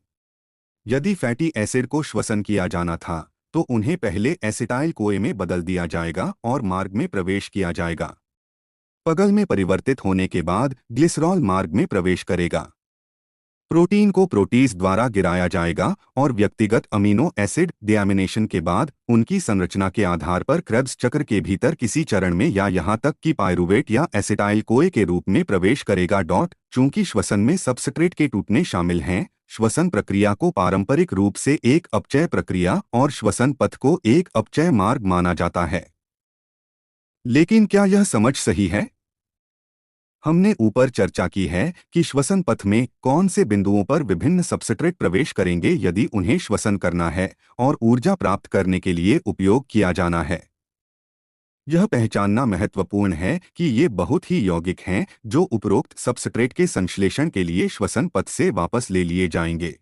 Speaker 1: यदि फैटी एसिड को श्वसन किया जाना था, तो उन्हें पहले एसिटाइल कोए में बदल दिया जाएगा और मार्ग में प्रवेश किया जाएगा। पगल में परिवर्तित होने के बाद ग्लिसरॉल मार्ग में प्रवेश करेगा। प्रोटीन को प्रोटीज द्वारा गिराया जाएगा और व्यक्तिगत अमीनो एसिड डिएमिनेशन के बाद उनकी संरचना के आधार पर क्रेब्स चक्र के भीतर किसी चरण में या यहां तक कि पायरुवेट या एसिटाइल कोए के रूप में प्रवेश करेगा। चूंकि श्वसन में सबस्ट्रेट के टूटने शामिल हैं, श्वसन प्रक्रिया को पारंपरिक रूप से एक अपचय प्रक्रिया और श्वसन पथ को एक अपचय मार्ग माना जाता है। लेकिन क्या यह समझ सही है? हमने ऊपर चर्चा की है कि श्वसन पथ में कौन से बिंदुओं पर विभिन्न सबस्ट्रेट प्रवेश करेंगे यदि उन्हें श्वसन करना है और ऊर्जा प्राप्त करने के लिए उपयोग किया जाना है। यह पहचानना महत्वपूर्ण है कि ये बहुत ही यौगिक हैं जो उपरोक्त सबस्ट्रेट के संश्लेषण के लिए श्वसन पथ से वापस ले लिए जाएंगे।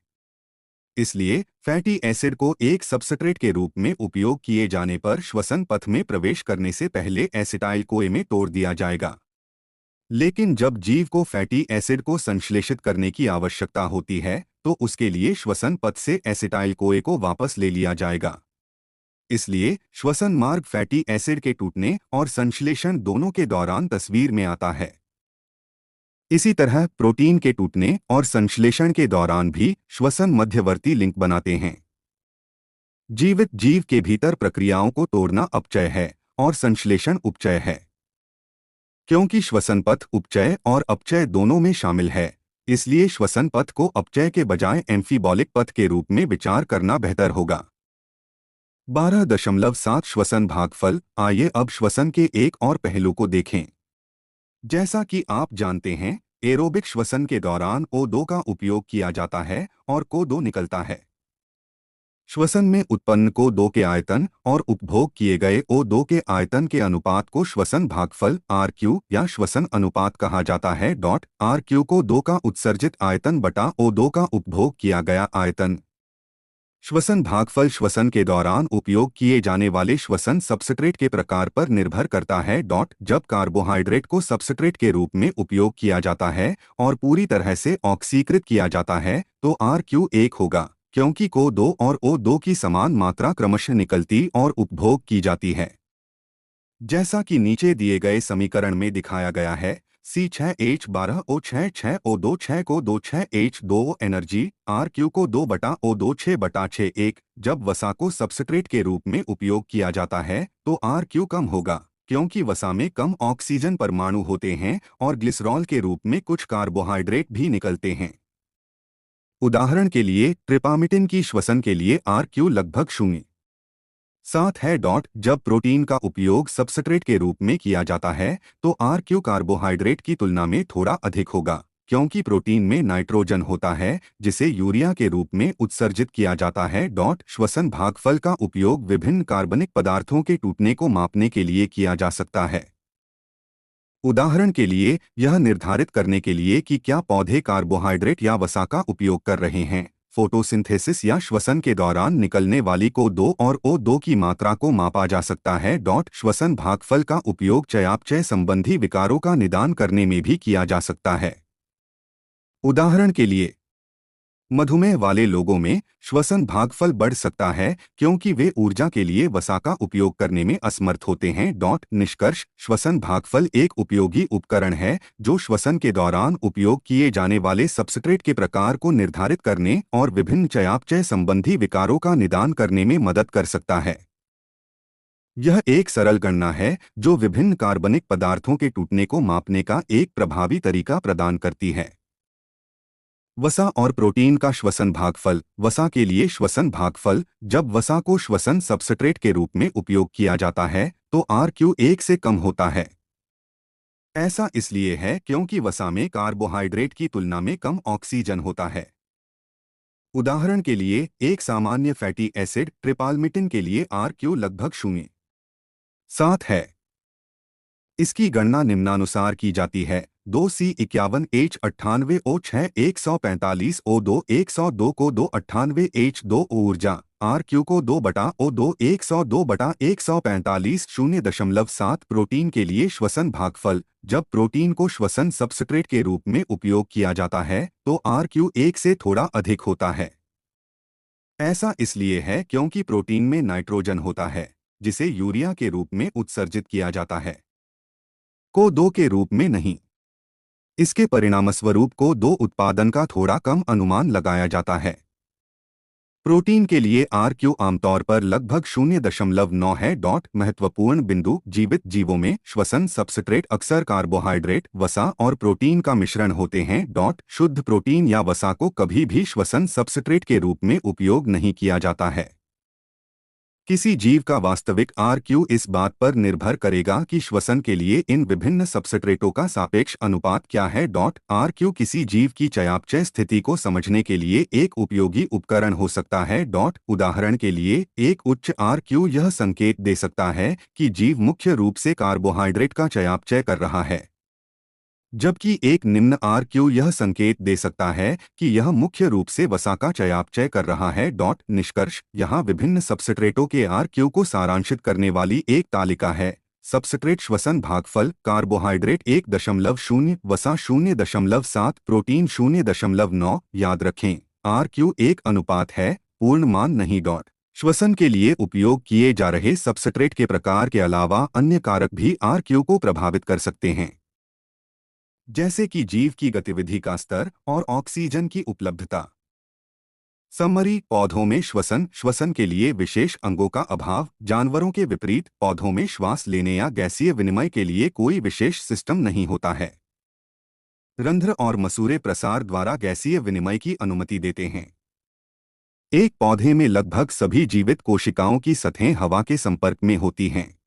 Speaker 1: इसलिए फैटी एसिड को एक सबस्ट्रेट के रूप में उपयोग किए जाने पर श्वसन पथ में प्रवेश करने से पहले एसिटाइल कोए में तोड़ दिया जाएगा। लेकिन जब जीव को फैटी एसिड को संश्लेषित करने की आवश्यकता होती है, तो उसके लिए श्वसन पथ से एसिटाइल कोए को वापस ले लिया जाएगा। इसलिए श्वसन मार्ग फैटी एसिड के टूटने और संश्लेषण दोनों के दौरान तस्वीर में आता है। इसी तरह प्रोटीन के टूटने और संश्लेषण के दौरान भी श्वसन मध्यवर्ती लिंक बनाते हैं। जीवित जीव के भीतर प्रक्रियाओं को तोड़ना अपचय है और संश्लेषण उपचय है। क्योंकि श्वसन पथ उपचय और अपचय दोनों में शामिल है, इसलिए श्वसन पथ को अपचय के बजाय एम्फीबॉलिक पथ के रूप में विचार करना बेहतर होगा। 12.7 श्वसन भागफल। आइए अब श्वसन के एक और पहलू को देखें। जैसा कि आप जानते हैं, एरोबिक श्वसन के दौरान O2 का उपयोग किया जाता है और CO2 निकलता है। श्वसन में उत्पन्न CO2 के आयतन और उपभोग किए गए O2 के आयतन के अनुपात को श्वसन भागफल RQ या श्वसन अनुपात कहा जाता है। RQ को CO2 का उत्सर्जित आयतन बटा O2 का उपभोग किया गया आयतन। श्वसन भागफल श्वसन के दौरान उपयोग किए जाने वाले श्वसन सबस्ट्रेट के प्रकार पर निर्भर करता है। जब कार्बोहाइड्रेट को सबस्ट्रेट के रूप में उपयोग किया जाता है और पूरी तरह से ऑक्सीकृत किया जाता है, तो RQ 1 होगा, क्योंकि CO2 और O2 की समान मात्रा क्रमशः निकलती और उपभोग की जाती है। जैसा कि नीचे दिए गए समीकरण में दिखाया गया है, C6H12O6 6 को 26H2O एनर्जी RQ को 2 बटा O2 6 बटा 6 1। जब वसा को सबस्ट्रेट के रूप में उपयोग किया जाता है, तो RQ कम होगा, क्योंकि वसा में कम ऑक्सीजन परमाणु होते हैं और ग्लिसरॉल के रूप में कुछ कार्बोहाइड्रेट भी निकलते हैं। उदाहरण के लिए ट्रिपामिटिन की श्वसन के लिए RQ लगभग 0। साथ है डॉट जब प्रोटीन का उपयोग सबस्ट्रेट के रूप में किया जाता है तो आर क्यू कार्बोहाइड्रेट की तुलना में थोड़ा अधिक होगा, क्योंकि प्रोटीन में नाइट्रोजन होता है जिसे यूरिया के रूप में उत्सर्जित किया जाता है। डॉट श्वसन भागफल का उपयोग विभिन्न कार्बनिक पदार्थों के टूटने को मापने के लिए किया जा सकता है। उदाहरण के लिए यह निर्धारित करने के लिए कि क्या पौधे कार्बोहाइड्रेट या वसा का उपयोग कर रहे हैं। फोटोसिंथेसिस या श्वसन के दौरान निकलने वाली CO2 और O2 की मात्रा को मापा जा सकता है। डॉट श्वसन भागफल का उपयोग चयापचय संबंधी विकारों का निदान करने में भी किया जा सकता है। उदाहरण के लिए मधुमेह वाले लोगों में श्वसन भागफल बढ़ सकता है क्योंकि वे ऊर्जा के लिए वसा का उपयोग करने में असमर्थ होते हैं। डॉट निष्कर्ष श्वसन भागफल एक उपयोगी उपकरण है जो श्वसन के दौरान उपयोग किए जाने वाले सबस्ट्रेट के प्रकार को निर्धारित करने और विभिन्न चयापचय संबंधी विकारों का निदान करने में मदद कर सकता है। यह एक सरल गणना है जो विभिन्न कार्बनिक पदार्थों के टूटने को मापने का एक प्रभावी तरीका प्रदान करती है। वसा और प्रोटीन का श्वसन भागफल। वसा के लिए श्वसन भागफल। जब वसा को श्वसन सबस्ट्रेट के रूप में उपयोग किया जाता है तो RQ 1 से कम होता है। ऐसा इसलिए है क्योंकि वसा में कार्बोहाइड्रेट की तुलना में कम ऑक्सीजन होता है। उदाहरण के लिए एक सामान्य फैटी एसिड ट्रिपालमिटिन के लिए RQ लगभग 0.7 है। इसकी गणना निम्नानुसार की जाती है 2C51H98O6 145 O2 102 को 298H2 ऊर्जा RQ को 2/O2 102/145 0.7 प्रोटीन के लिए श्वसन भागफल। जब प्रोटीन को श्वसन सबस्ट्रेट के रूप में उपयोग किया जाता है तो RQ 1 से थोड़ा अधिक होता है। ऐसा इसलिए है क्योंकि प्रोटीन में नाइट्रोजन होता है जिसे यूरिया के रूप में उत्सर्जित किया जाता है, CO2 के रूप में नहीं। इसके परिणामस्वरूप CO2 उत्पादन का थोड़ा कम अनुमान लगाया जाता है। प्रोटीन के लिए RQ आमतौर पर लगभग 0.9 है। डॉट महत्वपूर्ण बिंदु जीवित जीवों में श्वसन सबस्ट्रेट अक्सर कार्बोहाइड्रेट, वसा और प्रोटीन का मिश्रण होते हैं। डॉट शुद्ध प्रोटीन या वसा को कभी भी श्वसन सबस्ट्रेट के रूप में उपयोग नहीं किया जाता है। किसी जीव का वास्तविक RQ इस बात पर निर्भर करेगा कि श्वसन के लिए इन विभिन्न सबस्ट्रेटों का सापेक्ष अनुपात क्या है। डॉट RQ किसी जीव की चयापचय स्थिति को समझने के लिए एक उपयोगी उपकरण हो सकता है। डॉट उदाहरण के लिए एक उच्च RQ यह संकेत दे सकता है कि जीव मुख्य रूप से कार्बोहाइड्रेट का चयापचय कर रहा है, जबकि एक निम्न RQ यह संकेत दे सकता है कि यह मुख्य रूप से वसा का चयापचय कर रहा है। डॉट निष्कर्ष यहाँ विभिन्न सबस्ट्रेटों के RQ को सारांशित करने वाली एक तालिका है। सबस्ट्रेट श्वसन भागफल कार्बोहाइड्रेट 1.0, वसा 0.7, प्रोटीन 0.9। याद रखें RQ एक अनुपात है, पूर्ण मान नहीं। डॉट श्वसन के लिए उपयोग किए जा रहे सबस्ट्रेट के प्रकार के अलावा अन्य कारक भी RQ को प्रभावित कर सकते हैं, जैसे कि जीव की गतिविधि का स्तर और ऑक्सीजन की उपलब्धता। समरी पौधों में श्वसन के लिए विशेष अंगों का अभाव। जानवरों के विपरीत पौधों में श्वास लेने या गैसीय विनिमय के लिए कोई विशेष सिस्टम नहीं होता है। रंध्र और मसूड़े प्रसार द्वारा गैसीय विनिमय की अनुमति देते हैं। एक पौधे में लगभग सभी जीवित कोशिकाओं की सतहें हवा के संपर्क में होती हैं।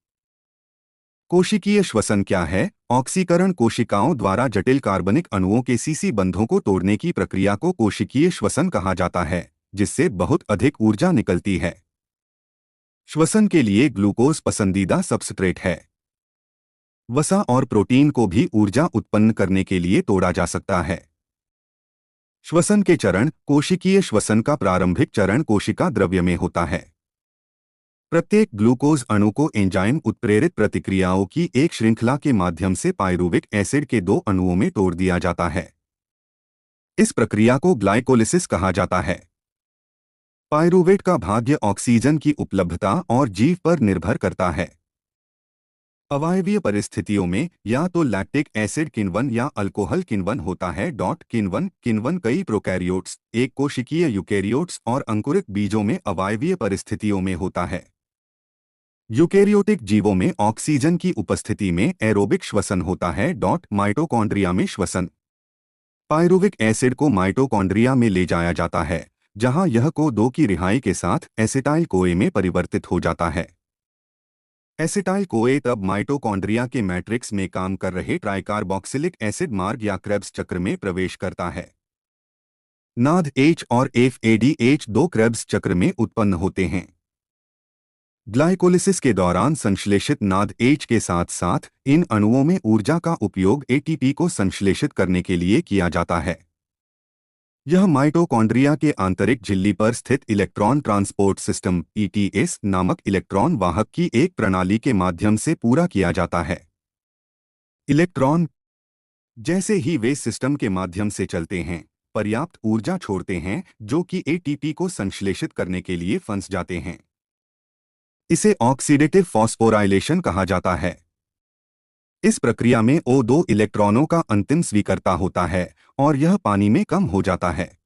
Speaker 1: कोशिकीय श्वसन क्या है? ऑक्सीकरण कोशिकाओं द्वारा जटिल कार्बनिक अणुओं के सीसी बंधों को तोड़ने की प्रक्रिया को कोशिकीय श्वसन कहा जाता है, जिससे बहुत अधिक ऊर्जा निकलती है। श्वसन के लिए ग्लूकोज पसंदीदा सबस्ट्रेट है। वसा और प्रोटीन को भी ऊर्जा उत्पन्न करने के लिए तोड़ा जा सकता है। श्वसन के चरण। कोशिकीय श्वसन का प्रारंभिक चरण कोशिका द्रव्य में होता है। प्रत्येक ग्लूकोज अणु को एंजाइम उत्प्रेरित प्रतिक्रियाओं की एक श्रृंखला के माध्यम से पायरुविक एसिड के 2 अणुओं में तोड़ दिया जाता है। इस प्रक्रिया को ग्लाइकोलिसिस कहा जाता है। पायरुवेट का भाग्य ऑक्सीजन की उपलब्धता और जीव पर निर्भर करता है। अवायवीय परिस्थितियों में या तो लैक्टिक एसिड किण्वन या अल्कोहल किण्वन होता है। डॉट किण्वन कई प्रोकैरियोट्स, एक कोशिकीय यूकेरियोट्स और अंकुरित बीजों में अवायवीय परिस्थितियों में होता है। यूकेरियोटिक जीवों में ऑक्सीजन की उपस्थिति में एरोबिक श्वसन होता है। डॉट माइटोकॉन्ड्रिया में श्वसन। पायरुविक एसिड को माइटोकॉन्ड्रिया में ले जाया जाता है, जहां यह को2 की रिहाई के साथ एसिटाइल कोए में परिवर्तित हो जाता है। एसिटाइल कोए तब माइटोकॉन्ड्रिया के मैट्रिक्स में काम कर रहे ट्राइकार्बोक्सिलिक एसिड मार्ग या क्रेब्स चक्र में प्रवेश करता है। नाद H और FADH दो क्रेब्स चक्र में उत्पन्न होते हैं। ग्लाइकोलिसिस के दौरान संश्लेषित नाद H के साथ साथ इन अणुओं में ऊर्जा का उपयोग ATP को संश्लेषित करने के लिए किया जाता है। यह माइटोकॉन्ड्रिया के आंतरिक झिल्ली पर स्थित इलेक्ट्रॉन ट्रांसपोर्ट सिस्टम ETS नामक इलेक्ट्रॉन वाहक की एक प्रणाली के माध्यम से पूरा किया जाता है। इलेक्ट्रॉन जैसे ही वे सिस्टम के माध्यम से चलते हैं, पर्याप्त ऊर्जा छोड़ते हैं जो कि ATP को संश्लेषित करने के लिए फंस जाते हैं। इसे ऑक्सीडेटिव फॉस्फोराइलेशन कहा जाता है। इस प्रक्रिया में O2 इलेक्ट्रॉनों का अंतिम स्वीकर्ता होता है और यह पानी में कम हो जाता है।